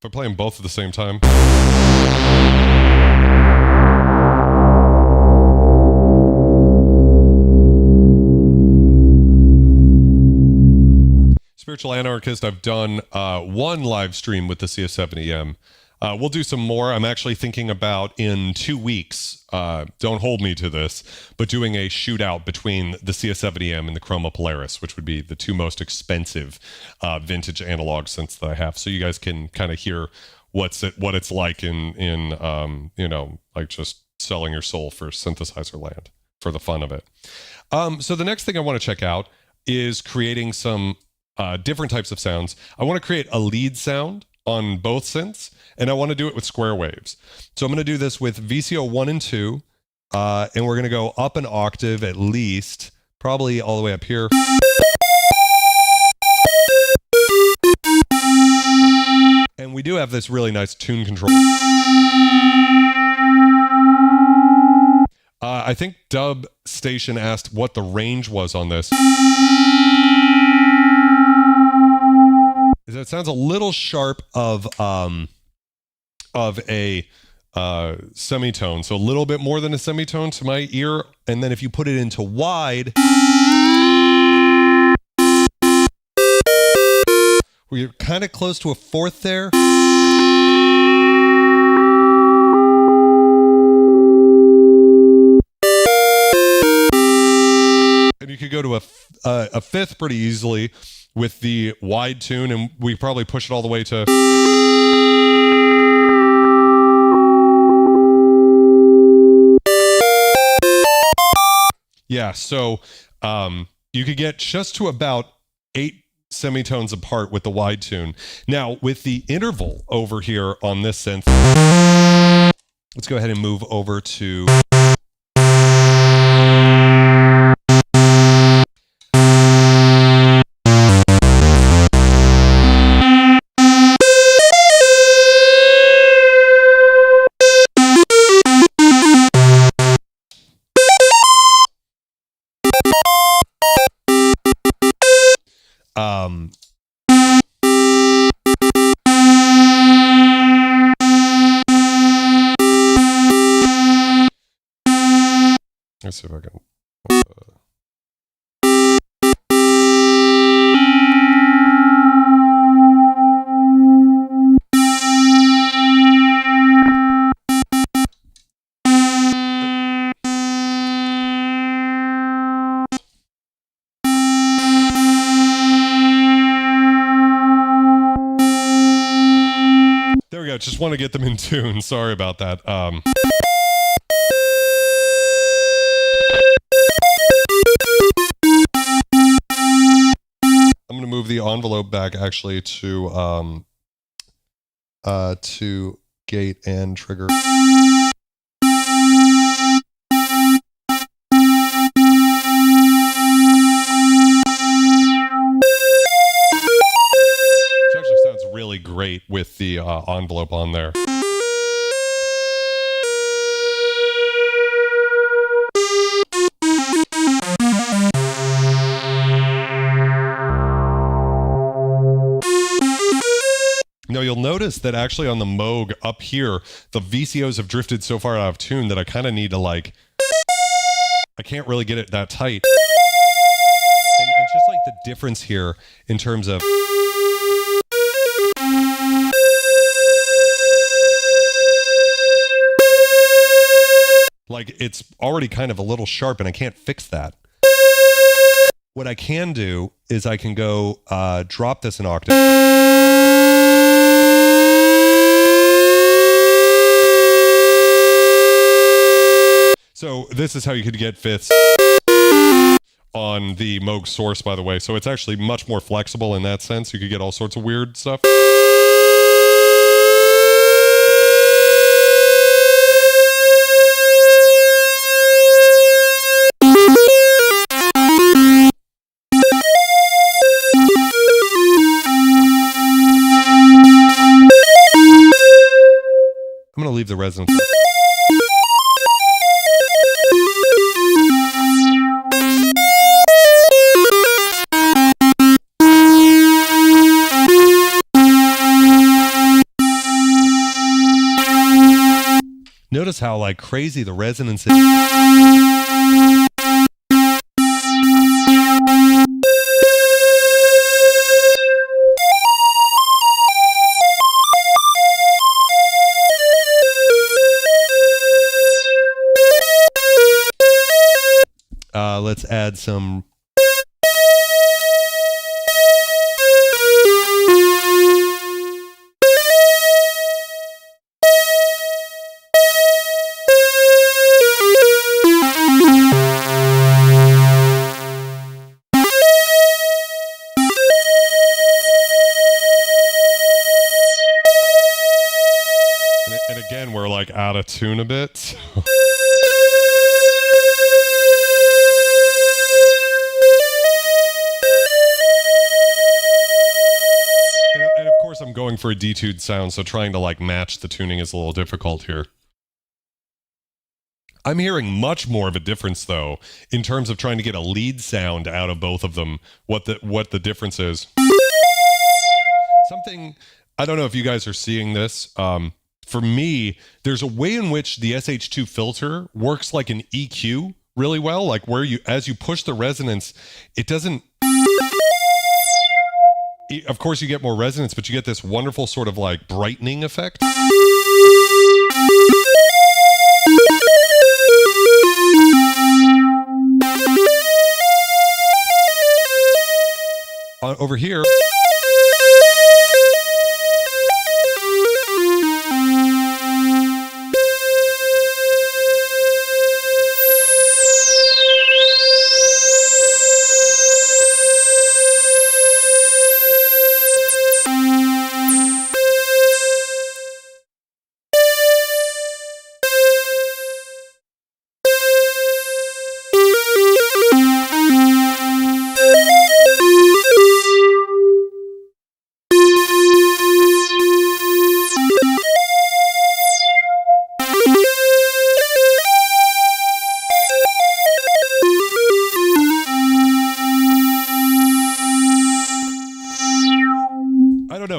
If I play them both at the same time. Spiritual Anarchist, I've done one live stream with the CS70M. We'll do some more. I'm actually thinking about in 2 weeks, don't hold me to this, but doing a shootout between the CS70M and the Chroma Polaris, which would be the two most expensive vintage analog synths that I have. So you guys can kind of hear what it's like in like just selling your soul for synthesizer land for the fun of it. So the next thing I want to check out is creating some different types of sounds. I want to create a lead sound on both synths, and I want to do it with square waves. So I'm going to do this with VCO 1 and 2, and we're going to go up an octave at least, probably all the way up here. And we do have this really nice tune control. I think Dub Station asked what the range was on this. It sounds a little sharp of a semitone, so a little bit more than a semitone to my ear. And then if you put it into wide, we're kind of close to a fourth there. And you could go to a fifth pretty easily with the wide tune, and we probably push it all the way to... Yeah, so you could get just to about 8 semitones apart with the wide tune. Now, with the interval over here on this synth, let's go ahead and move over to... Let's see if I can... Yeah, just want to get them in tune. Sorry about that. I'm going to move the envelope back actually to gate and trigger. Really great with the envelope on there. Now you'll notice that actually on the Moog up here, the VCOs have drifted so far out of tune that I kind of need to I can't really get it that tight. And just like the difference here in terms of it's already kind of a little sharp and I can't fix that. What I can do is I can go drop this an octave. So this is how you could get fifths on the Moog Source, by the way. So it's actually much more flexible in that sense. You could get all sorts of weird stuff. I'm going to leave the resonance. Notice how crazy the resonance is. Let's add some. And again, we're out of tune a bit. So. And of course, I'm going for a detuned sound, so trying to match the tuning is a little difficult here. I'm hearing much more of a difference, though, in terms of trying to get a lead sound out of both of them. What the difference is. Something I don't know if you guys are seeing this. For me, there's a way in which the SH-2 filter works like an EQ really well, where as you push the resonance, it doesn't. Of course, you get more resonance, but you get this wonderful sort of brightening effect. Over here.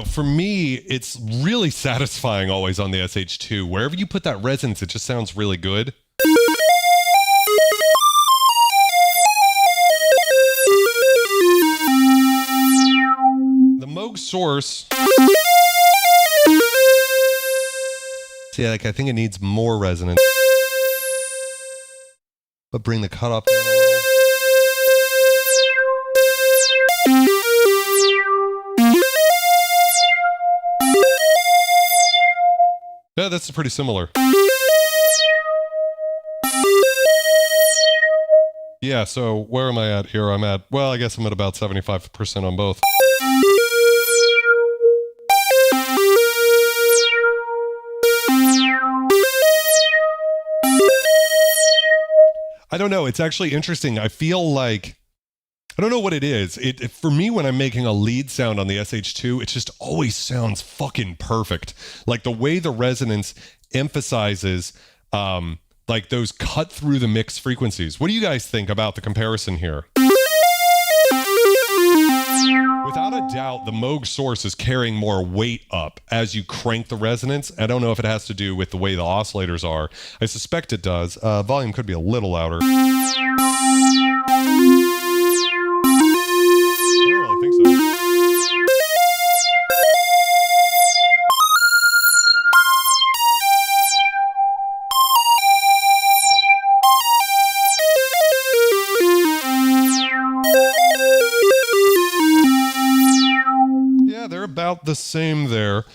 For me, it's really satisfying always on the SH-2. Wherever you put that resonance, it just sounds really good. The Moog Source. See, I think it needs more resonance. But bring the cutoff down a little. Yeah, that's pretty similar. Yeah, so where am I at here? Well, I guess I'm at about 75% on both. I don't know. It's actually interesting. I feel like, I don't know what it is. For me, when I'm making a lead sound on the SH-2, it just always sounds fucking perfect. Like the way the resonance emphasizes, like those cut through the mix frequencies. What do you guys think about the comparison here? Without a doubt, the Moog Source is carrying more weight up as you crank the resonance. I don't know if it has to do with the way the oscillators are. I suspect it does. Volume could be a little louder. I don't really think so. Yeah, they're about the same there.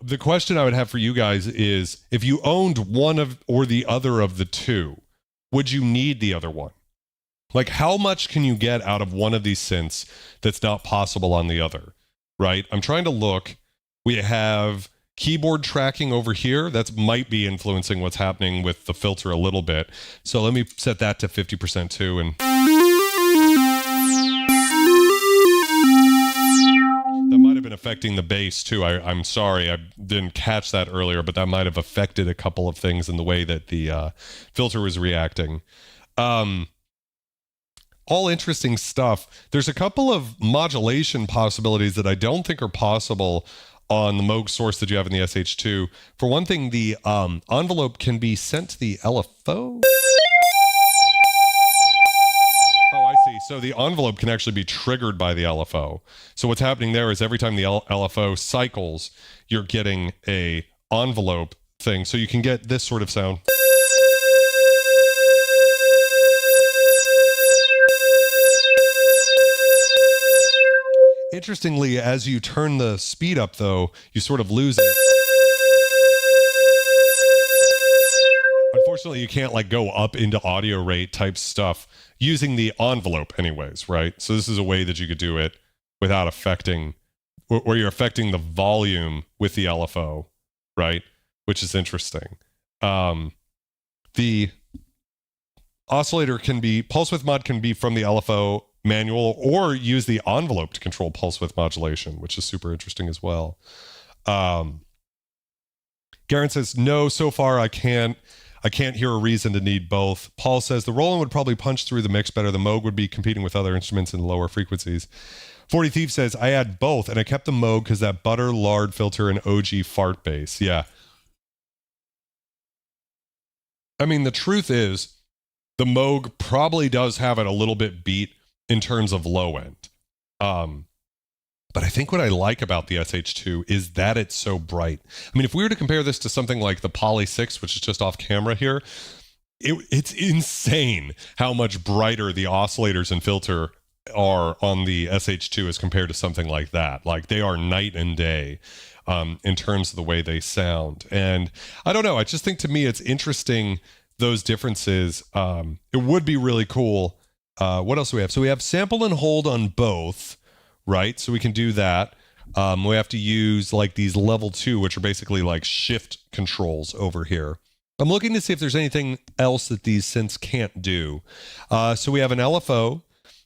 The question I would have for you guys is, if you owned one of or the other of the two, would you need the other one? Like, how much can you get out of one of these synths that's not possible on the other, right? I'm trying to look. We have keyboard tracking over here. That might be influencing what's happening with the filter a little bit. So let me set that to 50% too. And that might have been affecting the bass too. I'm sorry, I didn't catch that earlier, but that might have affected a couple of things in the way that the filter was reacting. All interesting stuff. There's a couple of modulation possibilities that I don't think are possible on the Moog Source that you have in the SH-2. For one thing, the envelope can be sent to the LFO. Oh, I see. So the envelope can actually be triggered by the LFO. So what's happening there is every time the LFO cycles, you're getting a envelope thing. So you can get this sort of sound. Interestingly, as you turn the speed up, though, you sort of lose it. Unfortunately, you can't like go up into audio rate type stuff using the envelope anyways, right? So this is a way that you could do it without affecting, where you're affecting the volume with the LFO, right? Which is interesting. The oscillator can be, pulse width mod can be from the LFO manual, or use the envelope to control pulse width modulation, which is super interesting as well. Garen says, no, so far I can't hear a reason to need both. Paul says, the Roland would probably punch through the mix better. The Moog would be competing with other instruments in lower frequencies. 40 Thief says, I had both, and I kept the Moog because that butter, lard filter, and OG fart bass. Yeah. I mean, the truth is, the Moog probably does have it a little bit beat in terms of low end. But I think what I like about the SH-2 is that it's so bright. I mean, if we were to compare this to something like the Poly 6, which is just off camera here, it's insane how much brighter the oscillators and filter are on the SH-2 as compared to something like that. Like, they are night and day in terms of the way they sound. And I don't know, I just think to me it's interesting, those differences. It would be really cool. What else do we have? So we have sample and hold on both, right? So we can do that. We have to use like these level 2, which are basically like shift controls over here. I'm looking to see if there's anything else that these synths can't do. So we have an LFO.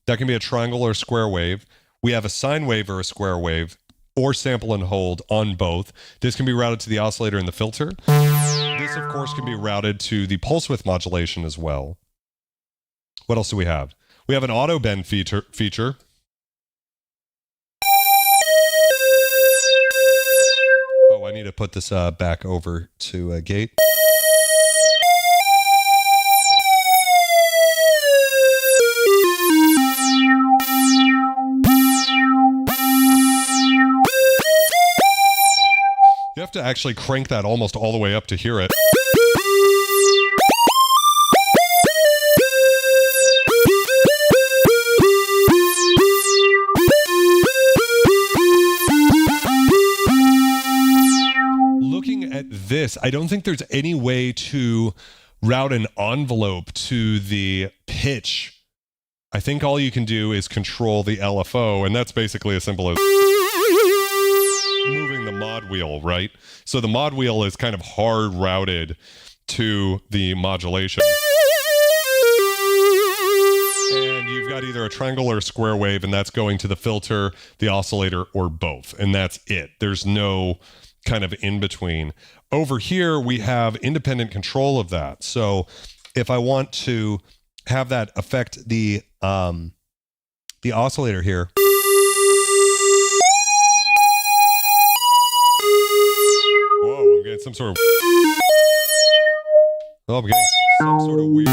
That can be a triangle or a square wave. We have a sine wave or a square wave, or sample and hold on both. This can be routed to the oscillator and the filter. This, of course, can be routed to the pulse width modulation as well. What else do we have? We have an auto bend feature. Oh, I need to put this back over to gate. You have to actually crank that almost all the way up to hear it. Looking at this, I don't think there's any way to route an envelope to the pitch. I think all you can do is control the LFO, and that's basically as simple as moving the mod wheel, right? So the mod wheel is kind of hard routed to the modulation. And you've got either a triangle or a square wave, and that's going to the filter, the oscillator, or both. And that's it. There's no kind of in between. Over here, we have independent control of that. So if I want to have that affect the oscillator here, whoa, I'm getting some sort of, oh, I'm getting some sort of weird.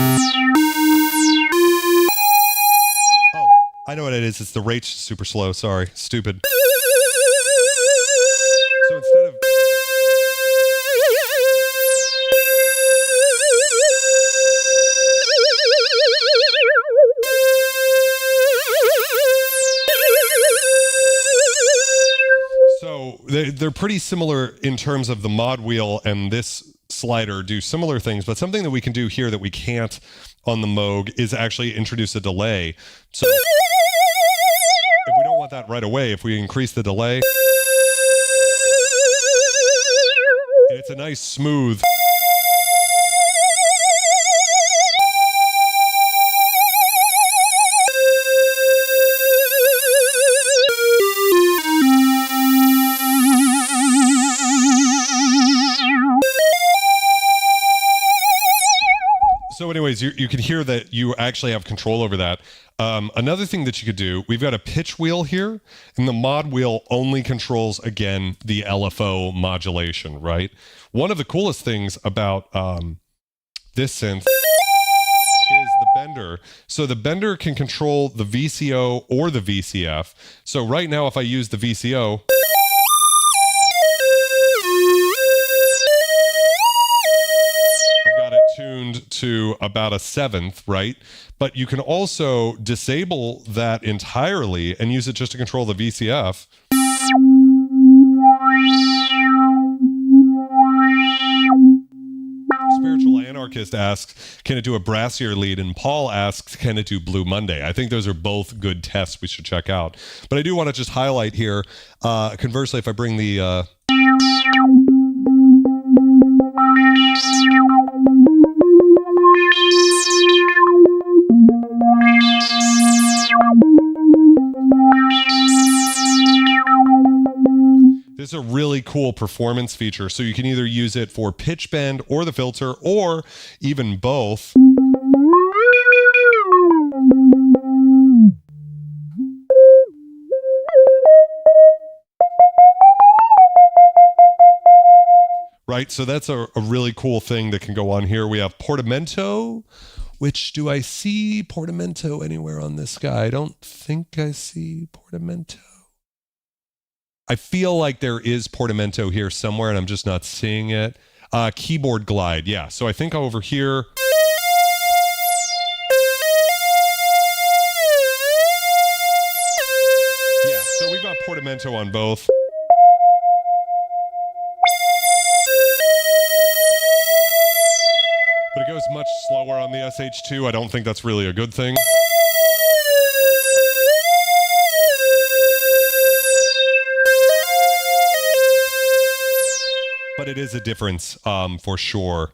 Oh, I know what it is. It's the rate super slow. Sorry, stupid. So instead of they're pretty similar in terms of the mod wheel, and this slider do similar things, but something that we can do here that we can't on the Moog is actually introduce a delay. So if we don't want that right away, if we increase the delay, and it's a nice smooth. So anyways, you can hear that you actually have control over that. Another thing that you could do, we've got a pitch wheel here, and the mod wheel only controls, again, the LFO modulation, right? One of the coolest things about this synth is the bender. So the bender can control the VCO or the VCF. So right now, if I use the VCO, tuned to about a 7th, right? But you can also disable that entirely and use it just to control the VCF. Spiritual Anarchist asks, can it do a brassier lead? And Paul asks, can it do Blue Monday? I think those are both good tests we should check out. But I do want to just highlight here, conversely, if I bring the... This is a really cool performance feature. So you can either use it for pitch bend or the filter, or even both. Right, so that's a really cool thing that can go on here. We have portamento, which do I see portamento anywhere on this guy? I don't think I see portamento. I feel like there is portamento here somewhere, and I'm just not seeing it. Keyboard glide, yeah. So I think over here. Yeah, so we've got portamento on both. But it goes much slower on the SH-2. I don't think that's really a good thing. But it is a difference for sure.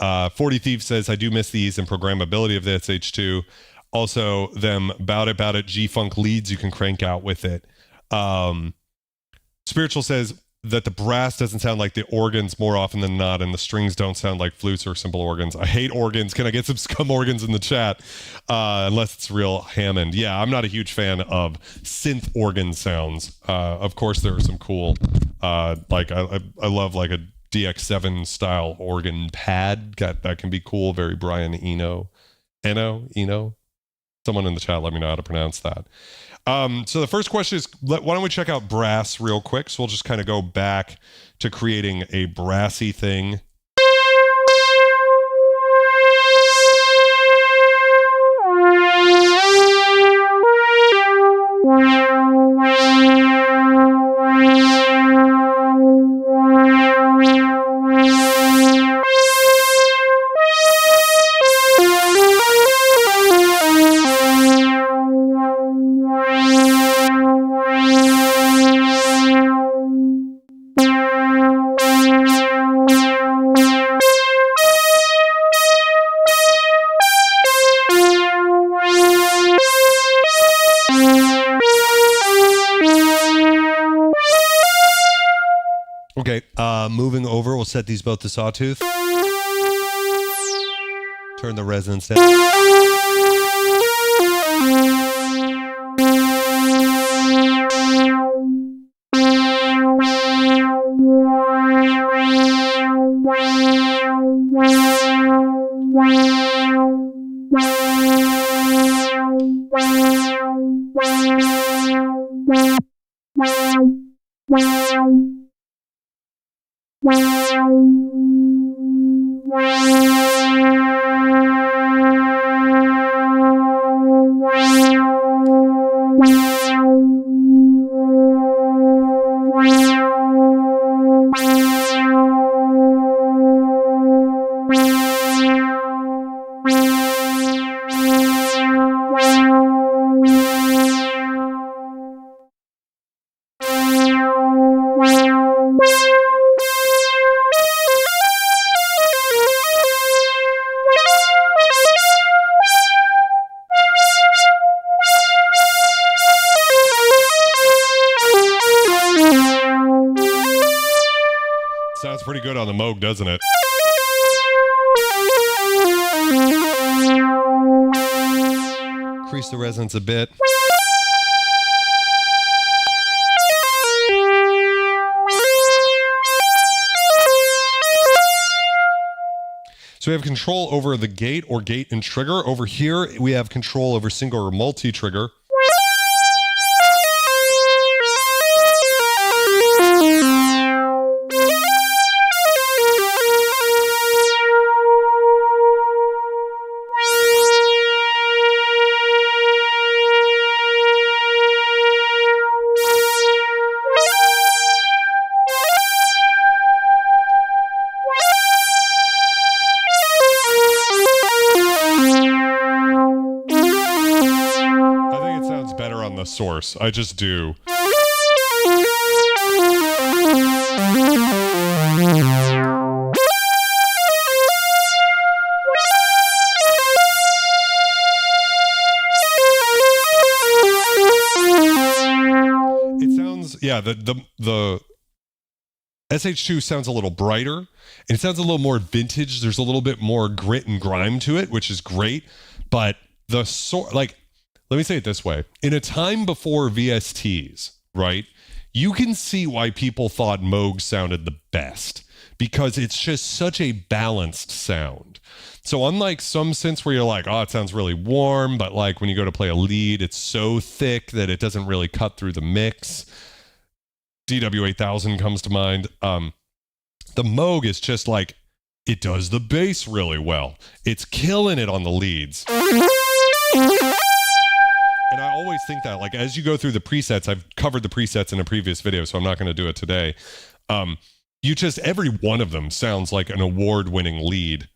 40 Thief says, I do miss the ease and programmability of the SH-2. Also, them Bout It G-Funk leads you can crank out with it. Spiritual says that the brass doesn't sound like the organs more often than not, and the strings don't sound like flutes or simple organs. I hate organs. Can I get some scum organs in the chat? Unless it's real Hammond. Yeah, I'm not a huge fan of synth organ sounds. Of course, there are some cool Like I love like a DX7 style organ pad. That can be cool. Very Brian Eno. Someone in the chat, let me know how to pronounce that. So the first question is, why don't we check out brass real quick? So we'll just kind of go back to creating a brassy thing. Okay, moving over, we'll set these both to sawtooth. Turn the resonance down. Sounds pretty good on the Moog, doesn't it? Increase the resonance a bit. So we have control over the gate or gate and trigger. Over here, we have control over single or multi-trigger. Source. I just do. It sounds, yeah, the SH-2 sounds a little brighter, and it sounds a little more vintage. There's a little bit more grit and grime to it, which is great, but the like, let me say it this way. In a time before VSTs, right, you can see why people thought Moog sounded the best, because it's just such a balanced sound. So unlike some synths where you're like, oh, it sounds really warm, but like when you go to play a lead, it's so thick that it doesn't really cut through the mix. DW8000 comes to mind. The Moog is just like, it does the bass really well. It's killing it on the leads. And I always think that, like, as you go through the presets, I've covered the presets in a previous video, so I'm not going to do it today. You just, every one of them sounds like an award-winning lead.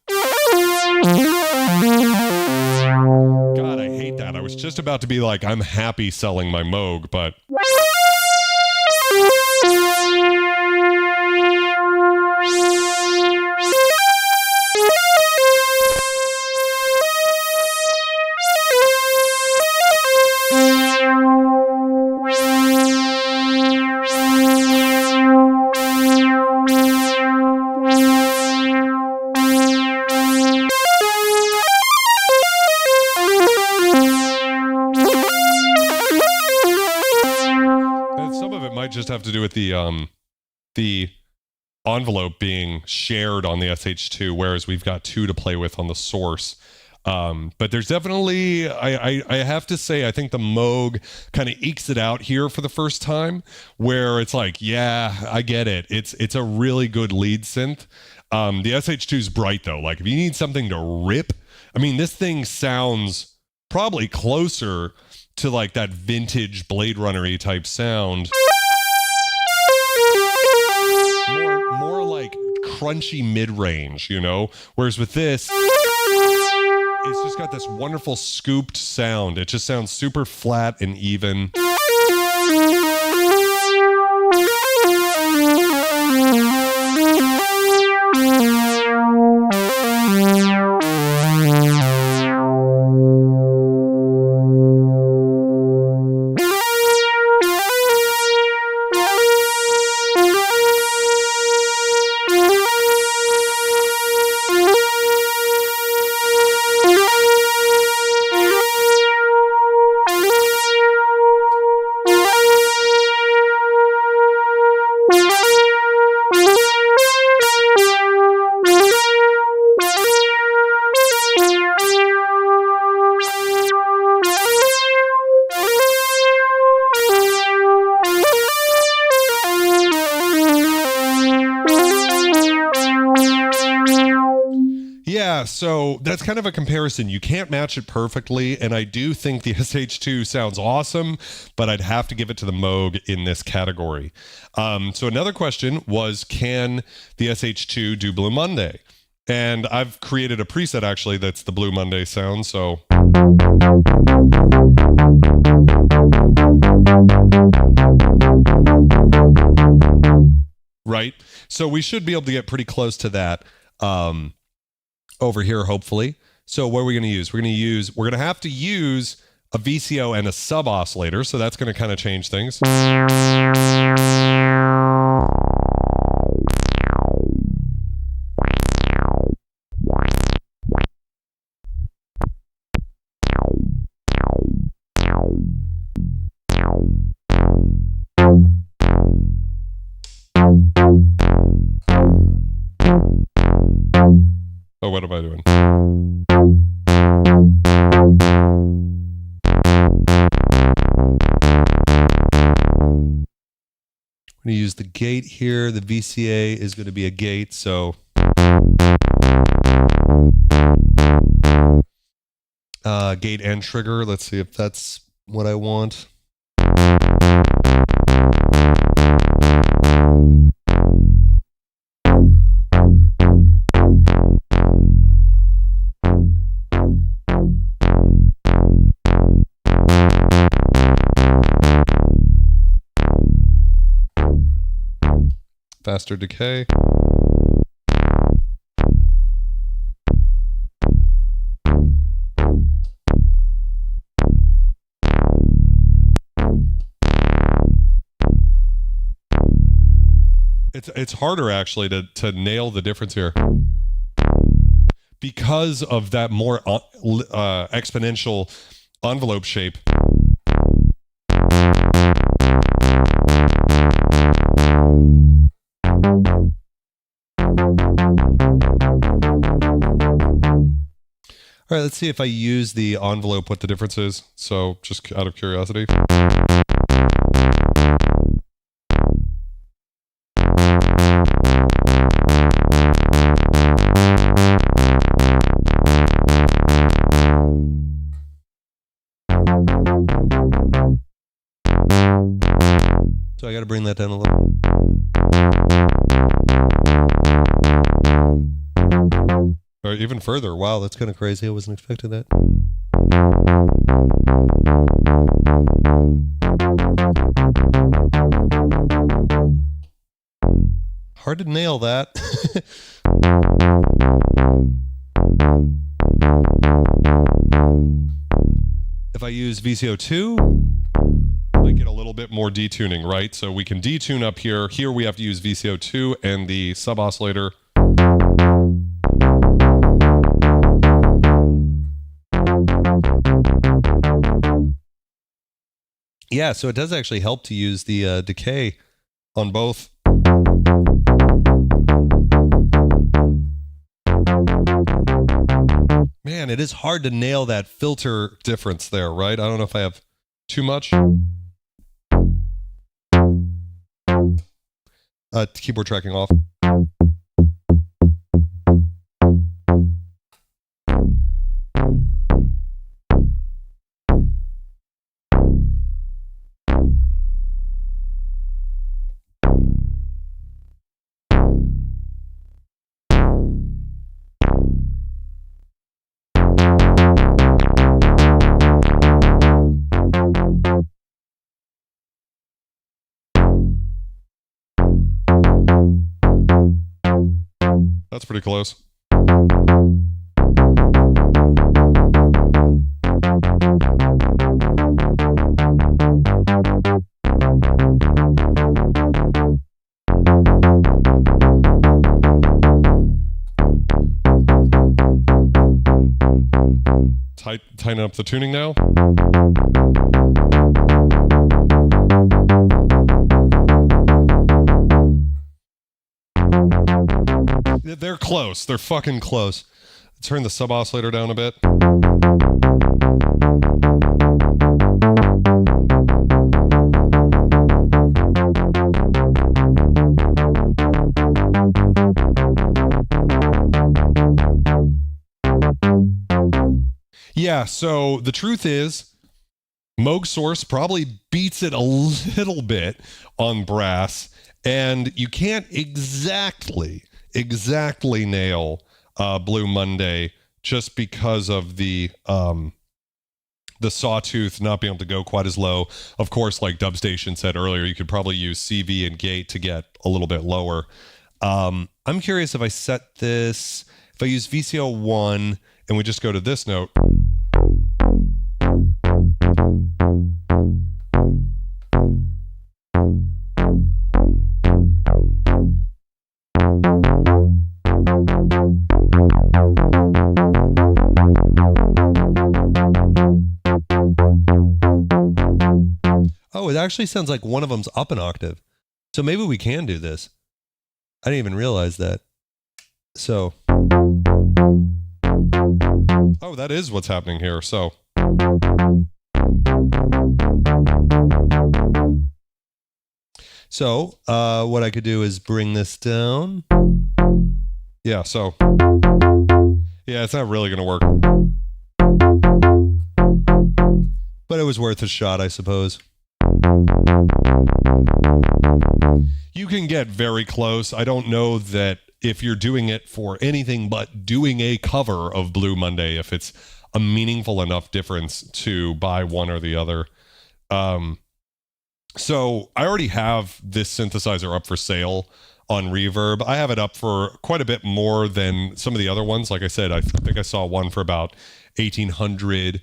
God, I hate that. I was just about to be like, I'm happy selling my Moog, but... just have to do with the the envelope being shared on the SH-2, whereas we've got 2 to play with on the Source. But there's definitely, I have to say, I think the Moog kind of ekes it out here for the first time, where it's like, yeah, I get it. It's a really good lead synth. The SH-2 is bright though. Like if you need something to rip, I mean, this thing sounds probably closer to like that vintage Blade Runner-y type sound. More like crunchy mid-range, you know? Whereas with this, it's just got this wonderful scooped sound. It just sounds super flat and even. Yeah, so that's kind of a comparison. You can't match it perfectly, and I do think the SH-2 sounds awesome, but I'd have to give it to the Moog in this category. So another question was, can the SH-2 do Blue Monday? And I've created a preset, actually, that's the Blue Monday sound, so... Right? So we should be able to get pretty close to that. Over here, hopefully. So what are we going to use? We're going to have to use a VCO and a sub-oscillator. So that's going to kind of change things. Oh, what am I doing? I'm going to use the gate here. The VCA is going to be a gate, so... gate and trigger. Let's see if that's what I want. Faster decay. It's harder actually to nail the difference here because of that more exponential envelope shape. All right, let's see if I use the envelope, what the difference is. So just out of curiosity. So I got to bring that down a little. Or even further. Wow, that's kind of crazy. I wasn't expecting that. Hard to nail that. If I use VCO2, I get a little bit more detuning, right? So we can detune up here. Here we have to use VCO2 and the sub-oscillator. Yeah, so it does actually help to use the decay on both. Man, it is hard to nail that filter difference there, right? I don't know if I have too much. Keyboard tracking off. That's pretty close. Tighten up the tuning now. They're close. They're fucking close. Turn the sub-oscillator down a bit. Yeah, so the truth is, Moog Source probably beats it a little bit on brass, and you can't exactly nail Blue Monday just because of the sawtooth not being able to go quite as low. Of course, like Dubstation said earlier, you could probably use CV and gate to get a little bit lower. I'm curious if I set this, if I use VCO 1 and we just go to this note. Oh, it actually sounds like one of them's up an octave. So maybe we can do this. I didn't even realize that. So. Oh, that is what's happening here. So. So, what I could do is bring this down. Yeah, so. Yeah, it's not really going to work. But it was worth a shot, I suppose. You can get very close. I don't know that if you're doing it for anything but doing a cover of Blue Monday, if it's a meaningful enough difference to buy one or the other. So I already have this synthesizer up for sale on Reverb. I have it up for quite a bit more than some of the other ones. Like I said, I think I saw one for about 1,800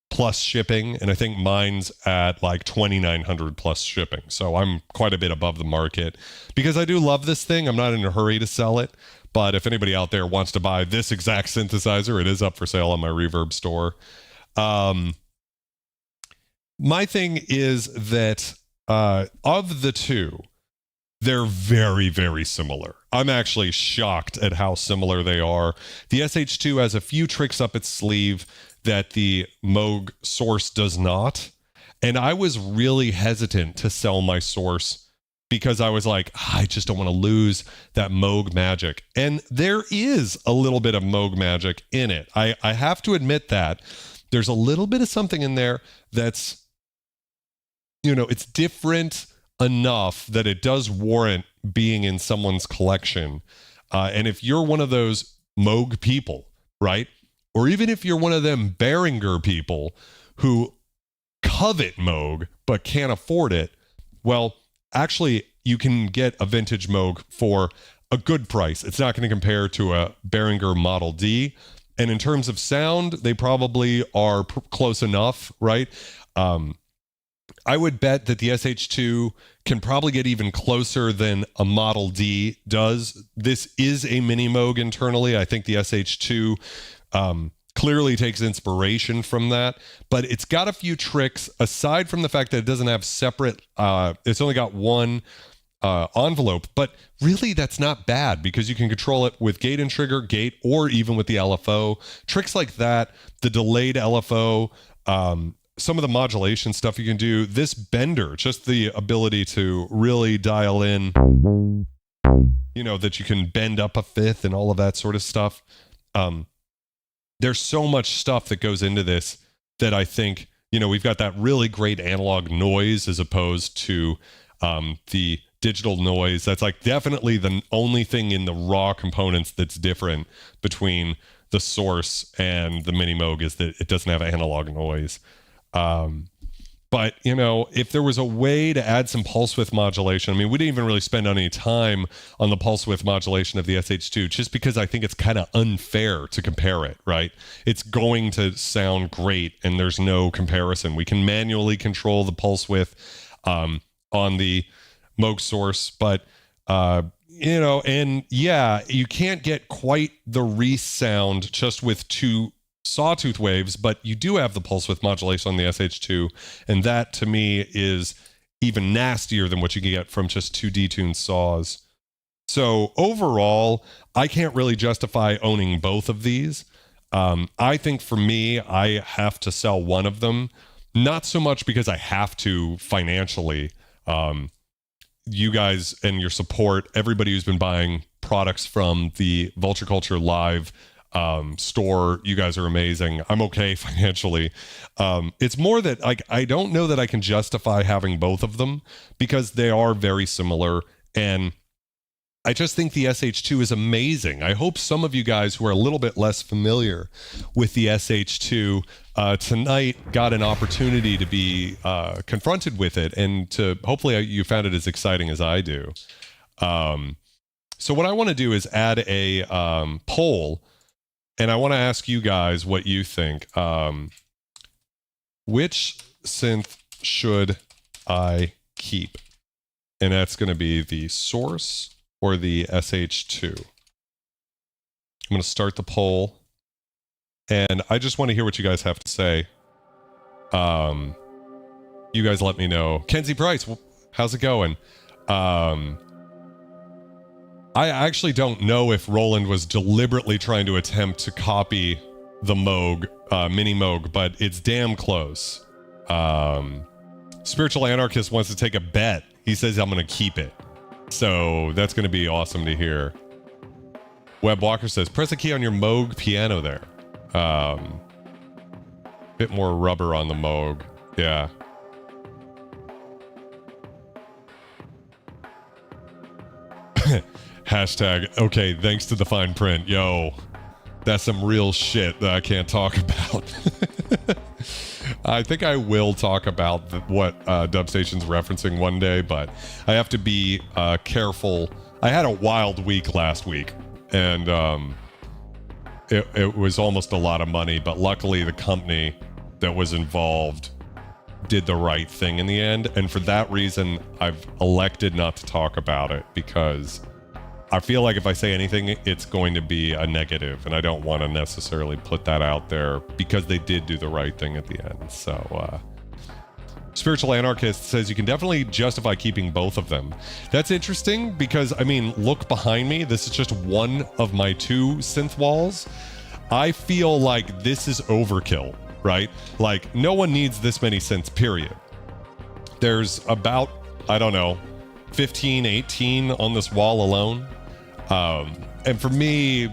plus shipping, and I think mine's at like 2,900 plus shipping. So I'm quite a bit above the market because I do love this thing. I'm not in a hurry to sell it, but if anybody out there wants to buy this exact synthesizer, it is up for sale on my Reverb store. My thing is that of the two, they're very, very similar. I'm actually shocked at how similar they are. The SH-2 has a few tricks up its sleeve that the Moog Source does not. And I was really hesitant to sell my Source because I was like, I just don't want to lose that Moog magic. And there is a little bit of Moog magic in it. I have to admit that. There's a little bit of something in there that's, you know, it's different enough that it does warrant being in someone's collection. And if you're one of those Moog people, right? Or even if you're one of them Behringer people who covet Moog but can't afford it, well, actually, you can get a vintage Moog for a good price. It's not going to compare to a Behringer Model D. And in terms of sound, they probably are close enough, right? I would bet that the SH-2 can probably get even closer than a Model D does. This is a Minimoog internally. I think the SH-2 clearly takes inspiration from that, but it's got a few tricks aside from the fact that it doesn't have separate, it's only got one envelope, but really that's not bad because you can control it with gate and trigger, gate, or even with the LFO. Tricks like that, the delayed LFO, some of the modulation stuff you can do. This bender, just the ability to really dial in, you know, that you can bend up a fifth and all of that sort of stuff. There's so much stuff that goes into this that I think, you know, we've got that really great analog noise as opposed to the digital noise. That's like definitely the only thing in the raw components that's different between the Source and the Minimoog is that it doesn't have analog noise. But, you know, if there was a way to add some pulse width modulation, I mean, we didn't even really spend any time on the pulse width modulation of the SH-2 just because I think it's kind of unfair to compare it, right? It's going to sound great and there's no comparison. We can manually control the pulse width on the Moog Source, but, you know, and yeah, you can't get quite the Reese sound just with two sawtooth waves, but you do have the pulse width modulation on the SH-2, and that to me is even nastier than what you can get from just two detuned saws. So overall, I can't really justify owning both of these. I think for me, I have to sell one of them, not so much because I have to financially. You guys and your support, everybody who's been buying products from the Vulture Culture Live store, you guys are amazing. I'm okay financially. It's more that like I don't know that I can justify having both of them because they are very similar, and I just think the SH-2 is amazing. I hope some of you guys who are a little bit less familiar with the SH-2 tonight got an opportunity to be confronted with it, and to hopefully you found it as exciting as I do. So what I want to do is add a poll. And I want to ask you guys what you think. Which synth should I keep? And that's going to be the Source or the SH-2. I'm going to start the poll. And I just want to hear what you guys have to say. You guys let me know. Kenzie Price, how's it going? I actually don't know if Roland was deliberately trying to attempt to copy the Moog, Minimoog, but it's damn close. Spiritual Anarchist wants to take a bet. He says I'm going to keep it. So that's going to be awesome to hear. Webb Walker says, press a key on your Moog piano there. Bit more rubber on the Moog. Yeah. Hashtag, okay, thanks to the fine print. Yo, that's some real shit that I can't talk about. I think I will talk about what Dubstation's referencing one day, but I have to be careful. I had a wild week last week, and it was almost a lot of money, but luckily the company that was involved did the right thing in the end, and for that reason, I've elected not to talk about it because I feel like if I say anything, it's going to be a negative, and I don't want to necessarily put that out there because they did do the right thing at the end. So, Spiritual Anarchist says you can definitely justify keeping both of them. That's interesting because, I mean, look behind me. This is just one of my two synth walls. I feel like this is overkill, right? Like, no one needs this many synths, period. There's about, I don't know, 15, 18 on this wall alone. And for me,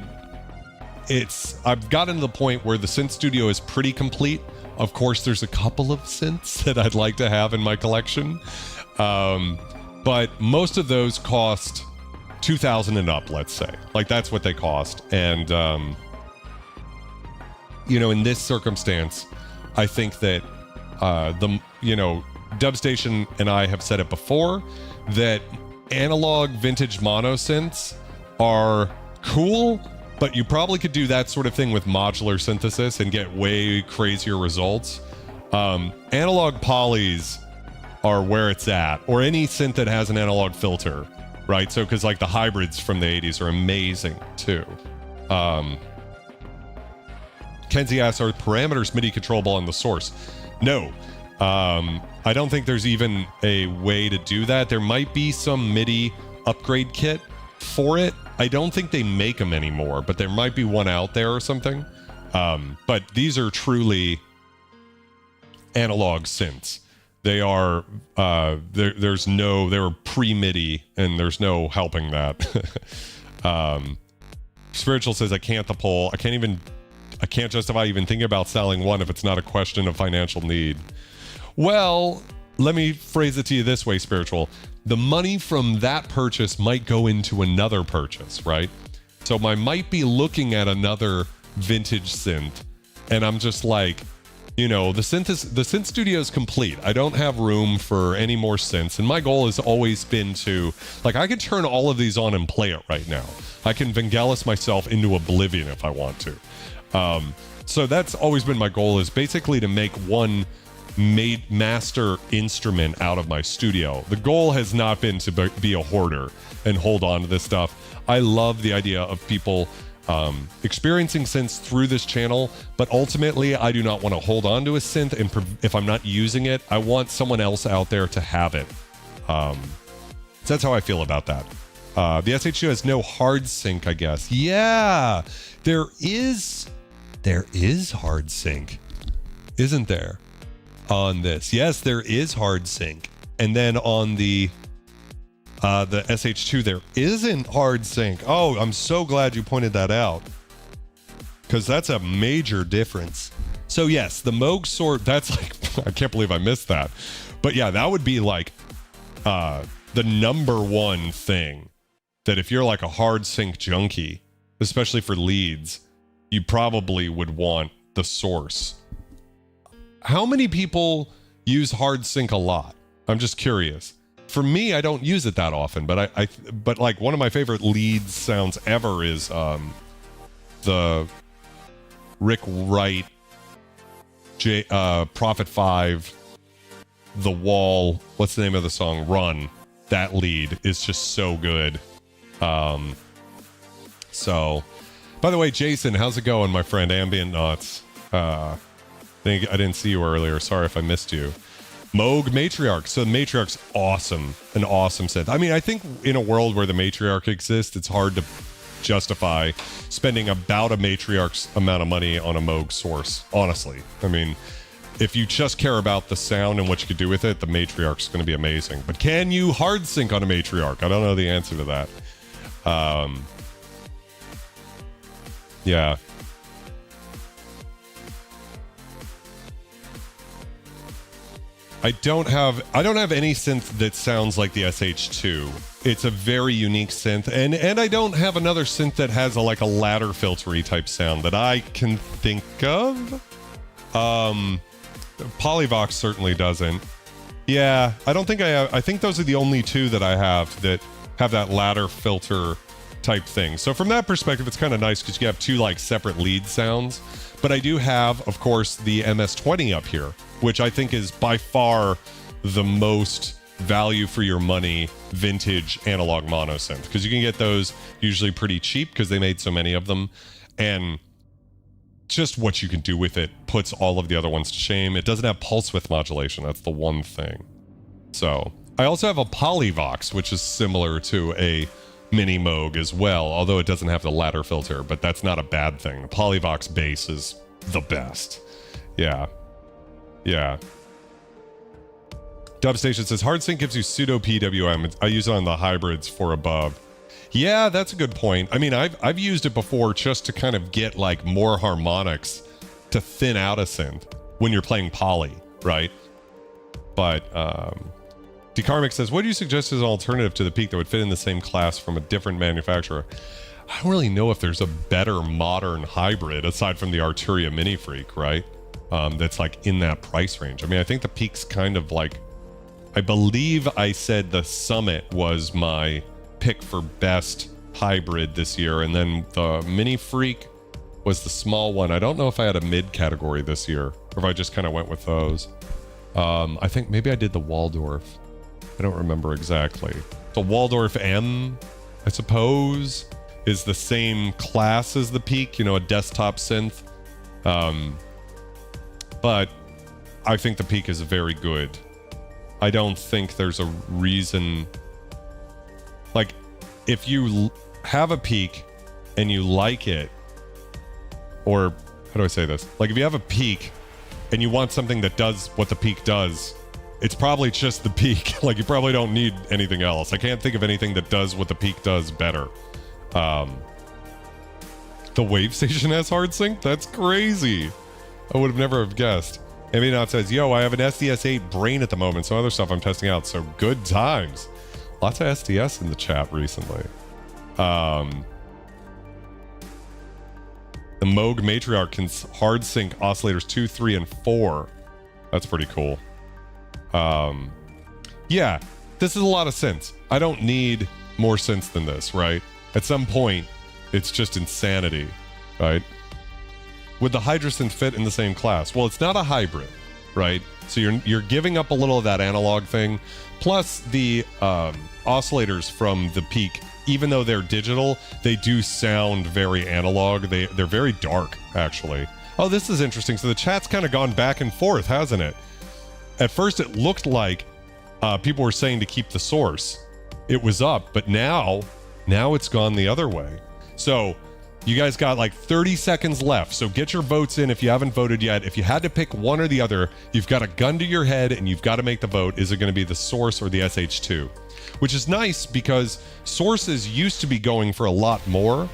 I've gotten to the point where the synth studio is pretty complete. Of course, there's a couple of synths that I'd like to have in my collection. But most of those cost $2,000 and up, let's say. Like, that's what they cost. And, you know, in this circumstance, I think that, Dubstation and I have said it before, that analog vintage monosynths are cool, but you probably could do that sort of thing with modular synthesis and get way crazier results. Analog polys are where it's at, or any synth that has an analog filter, right? So, because like the hybrids from the 80s are amazing too. Kenzie asks, are parameters MIDI controllable on the Source? No. I don't think there's even a way to do that. There might be some MIDI upgrade kit for it. I don't think they make them anymore, but there might be one out there or something. But these are truly analog synths. They are, they're pre-MIDI, and there's no helping that. Spiritual says, I can't justify even thinking about selling one if it's not a question of financial need. Well, let me phrase it to you this way, Spiritual. The money from that purchase might go into another purchase, right? So I might be looking at another vintage synth, and I'm just like, you know, the synth studio is complete. I don't have room for any more synths, and my goal has always been to, like, I could turn all of these on and play it right now. I can Vangelis myself into oblivion if I want to. So that's always been my goal, is basically to make one master instrument out of my studio. The goal has not been to be a hoarder and hold on to this stuff. I love the idea of people experiencing synths through this channel, but ultimately I do not want to hold on to a synth, and if I'm not using it, I want someone else out there to have it. So that's how I feel about that. The SH-2 has no hard sync, I guess. Yeah, there is hard sync, isn't there? On this, yes, there is hard sync, and then on the SH-2 there isn't hard sync. Oh, I'm so glad you pointed that out, because that's a major difference. So yes, the Moog Source, that's like, I can't believe I missed that, but yeah, that would be like the number one thing that if you're like a hard sync junkie, especially for leads, you probably would want the Source. How many people use hard sync a lot? I'm just curious. For me, I don't use it that often, but but like one of my favorite lead sounds ever is the Rick Wright Prophet 5, The Wall. What's the name of the song? Run. That lead is just so good. So, by the way, Jason, how's it going, my friend? Ambient Nuts. I didn't see you earlier. Sorry if I missed you. Moog Matriarch. So the Matriarch's awesome. An awesome synth. I mean, I think in a world where the Matriarch exists, it's hard to justify spending about a Matriarch's amount of money on a Moog Source, honestly. I mean, if you just care about the sound and what you could do with it, the Matriarch's going to be amazing. But can you hard sync on a Matriarch? I don't know the answer to that. Yeah. I don't have any synth that sounds like the SH-2. It's a very unique synth, and I don't have another synth that has a ladder filtery type sound that I can think of. Polyvox certainly doesn't. Yeah, I don't think I have. I think those are the only two that I have that have that ladder filter type thing. So from that perspective, it's kind of nice because you have two separate lead sounds. But I do have, of course, the MS-20 up here, which I think is by far the most value for your money vintage analog monosynth, because you can get those usually pretty cheap because they made so many of them, and just what you can do with it puts all of the other ones to shame. It doesn't have pulse width modulation. That's the one thing. So I also have a Polyvox, which is similar to a Minimoog as well, although it doesn't have the ladder filter, but that's not a bad thing. The Polyvox bass is the best. Yeah. Dubstation says, hard sync gives you pseudo PWM. I use it on the hybrids for above. Yeah, that's a good point. I mean, I've used it before just to kind of get more harmonics to thin out a synth when you're playing poly, right? But DeCarmick says, what do you suggest as an alternative to the Peak that would fit in the same class from a different manufacturer? I don't really know if there's a better modern hybrid aside from the Arturia Mini Freak, right? That's in that price range. I mean, I think the Peak's kind of I believe I said the Summit was my pick for best hybrid this year, and then the Mini Freak was the small one. I don't know if I had a mid category this year, or if I just kind of went with those. I think maybe I did the Waldorf. I don't remember exactly. The Waldorf M, I suppose, is the same class as the Peak, a desktop synth. But I think the peak is very good. I don't think there's a reason... Like, if you have a peak and you like it, or how do I say this? Like, if you have a peak and you want something that does what the peak does, it's probably just the peak. Like, you probably don't need anything else. I can't think of anything that does what the peak does better. The Wave Station has hard sync? That's crazy. I would have never have guessed. Amy Not says, yo, I have an SDS8 brain at the moment, so other stuff I'm testing out, so good times. Lots of SDS in the chat recently. The Moog Matriarch can hard sync oscillators 2, 3, and 4. That's pretty cool. Yeah, this is a lot of synths. I don't need more synths than this, right? At some point, it's just insanity, right? Would the Hydrasynth fit in the same class? Well, it's not a hybrid, right? So you're giving up a little of that analog thing. Plus the oscillators from the peak, even though they're digital, they do sound very analog. They're very dark, actually. Oh, this is interesting. So the chat's kind of gone back and forth, hasn't it? At first, it looked like people were saying to keep the source. It was up, but now it's gone the other way. So you guys got like 30 seconds left. So get your votes in if you haven't voted yet. If you had to pick one or the other, you've got a gun to your head and you've got to make the vote. Is it going to be the Source or the SH-2? Which is nice because Sources used to be going for a lot more.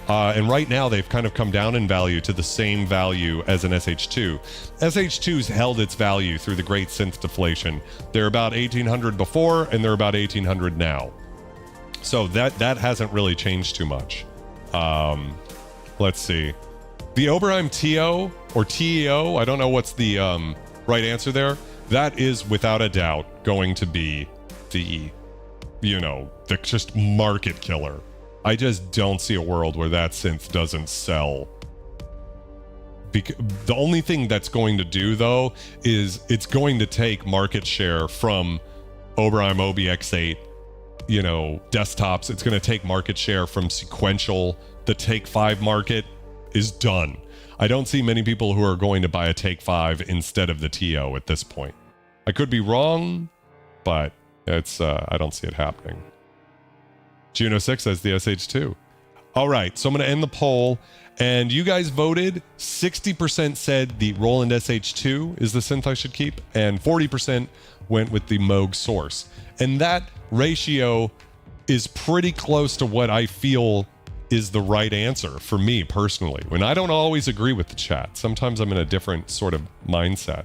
And right now they've kind of come down in value to the same value as an SH-2. SH-2's held its value through the great synth deflation. They're about 1800 before and they're about 1800 now. So that hasn't really changed too much. Let's see. The Oberheim TO or TEO, I don't know what's the right answer there. That is without a doubt going to be the, the just market killer. I just don't see a world where that synth doesn't sell. The only thing that's going to do, though, is it's going to take market share from Oberheim OBX8, desktops. It's going to take market share from sequential. The Take 5 market is done. I don't see many people who are going to buy a Take 5 instead of the TO at this point. I could be wrong, but it's I don't see it happening. Juno 6 says the SH-2. All right, so I'm going to end the poll, and you guys voted. 60% said the Roland SH-2 is the synth I should keep, and 40% went with the Moog Source. And that ratio is pretty close to what I feel is the right answer for me personally. When I don't always agree with the chat. Sometimes I'm in a different sort of mindset.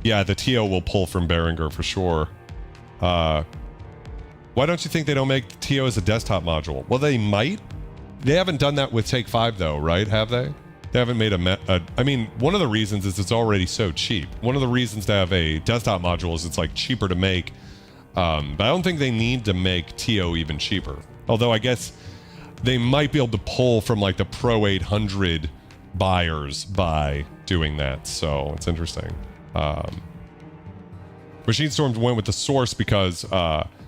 Yeah, the TO will pull from Behringer for sure. Why don't you think they don't make the TO as a desktop module? Well, they might. They haven't done that with Take 5 though, right? Have they? They haven't made I mean, one of the reasons is it's already so cheap. One of the reasons to have a desktop module is it's like cheaper to make. But I don't think they need to make TO even cheaper. Although I guess they might be able to pull from like the Pro 800 buyers by doing that. So it's interesting. Machine Storm went with the Source because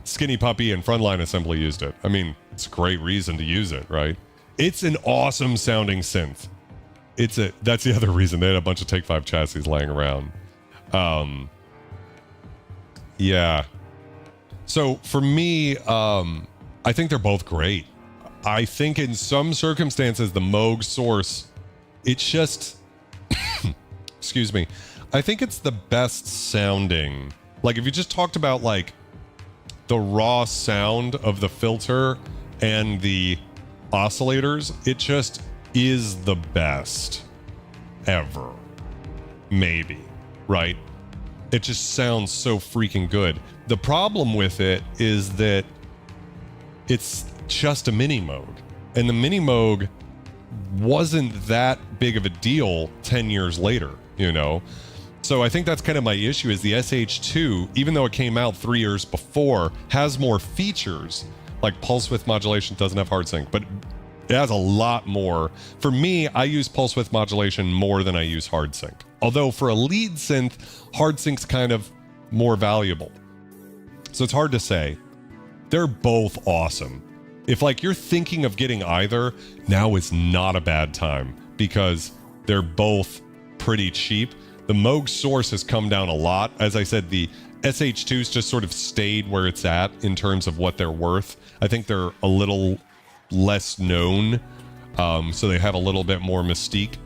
Skinny Puppy and Frontline Assembly used it. I mean, it's a great reason to use it, right? It's an awesome sounding synth. That's the other reason. They had a bunch of Take 5 chassis laying around. Yeah. So for me, I think they're both great. I think in some circumstances, the Moog Source, it's just, excuse me, I think it's the best sounding. Like if you just talked about like the raw sound of the filter and the oscillators, it just is the best ever. Maybe, right? It just sounds so freaking good. The problem with it is that it's just a Minimoog, and the Minimoog wasn't that big of a deal 10 years later, So I think that's kind of my issue is the SH-2, even though it came out 3 years before, has more features. Like pulse width modulation doesn't have hard sync, but it has a lot more. For me, I use pulse width modulation more than I use hard sync. Although for a lead synth, hard sync's kind of more valuable. So it's hard to say. They're both awesome. If like you're thinking of getting either, now is not a bad time because they're both pretty cheap. The Moog Source has come down a lot. As I said, the SH-2's just sort of stayed where it's at in terms of what they're worth. I think they're a little less known, so they have a little bit more mystique.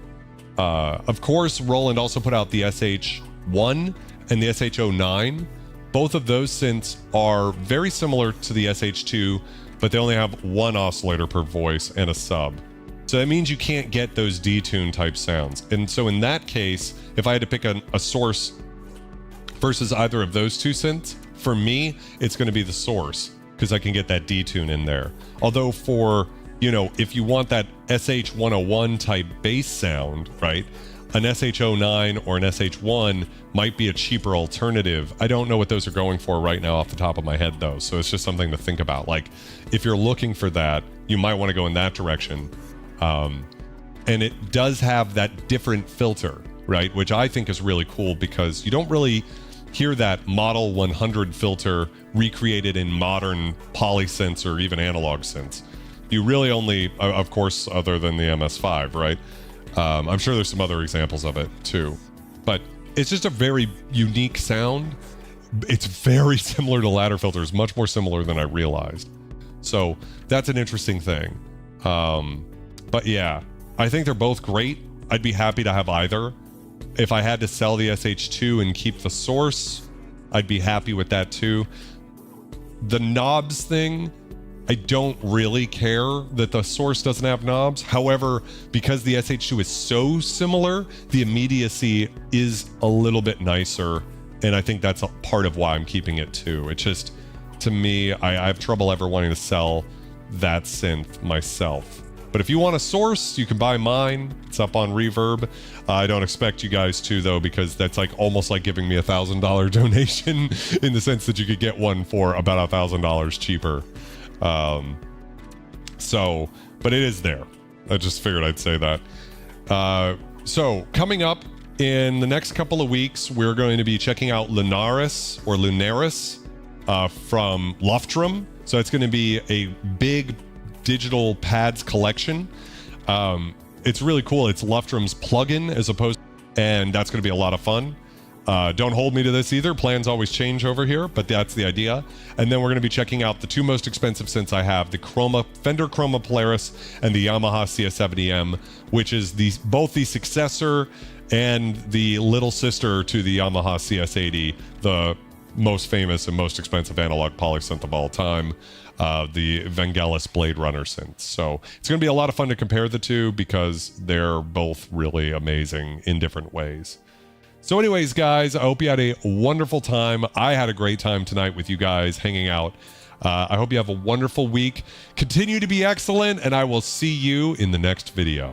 Of course, Roland also put out the SH-1 and the SH-09. Both of those synths are very similar to the SH-2, but they only have one oscillator per voice and a sub. So that means you can't get those detune type sounds. And so in that case, if I had to pick a source versus either of those two synths, for me, it's going to be the source, because I can get that detune in there. Although for, you know, if you want that SH-101 type bass sound, right, an SH-09 or an SH-1 might be a cheaper alternative. I don't know what those are going for right now off the top of my head, though. So it's just something to think about. Like, if you're looking for that, you might want to go in that direction. And it does have that different filter, right? Which I think is really cool, because you don't really hear that Model 100 filter recreated in modern polysynths or even analog synths. You really only, of course, other than the MS-5, right? I'm sure there's some other examples of it too, but it's just a very unique sound. It's very similar to ladder filters, much more similar than I realized. So that's an interesting thing. But yeah, I think they're both great. I'd be happy to have either. If I had to sell the SH-2 and keep the source, I'd be happy with that too. The knobs thing, I don't really care that the source doesn't have knobs. However, because the SH-2 is so similar, the immediacy is a little bit nicer. And I think that's a part of why I'm keeping it too. It's just, to me, I have trouble ever wanting to sell that synth myself. But if you want a source, you can buy mine. It's up on Reverb. I don't expect you guys to, though, because that's like almost like giving me a $1,000 donation in the sense that you could get one for about $1,000 cheaper. But it is there. I just figured I'd say that. So coming up in the next couple of weeks, we're going to be checking out Lunaris from Lofstrom. So it's going to be a big digital pads collection. It's really cool. It's Lofstrom's plugin as opposed, and that's going to be a lot of fun. Don't hold me to this either. Plans always change over here, but that's the idea. And then we're going to be checking out the two most expensive synths I have, the Fender Chroma Polaris and the Yamaha CS70M, which is both the successor and the little sister to the Yamaha CS80, the most famous and most expensive analog polysynth of all time, the Vangelis Blade Runner synth. So it's going to be a lot of fun to compare the two, because they're both really amazing in different ways. So anyways, guys, I hope you had a wonderful time. I had a great time tonight with you guys hanging out. I hope you have a wonderful week. Continue to be excellent, and I will see you in the next video.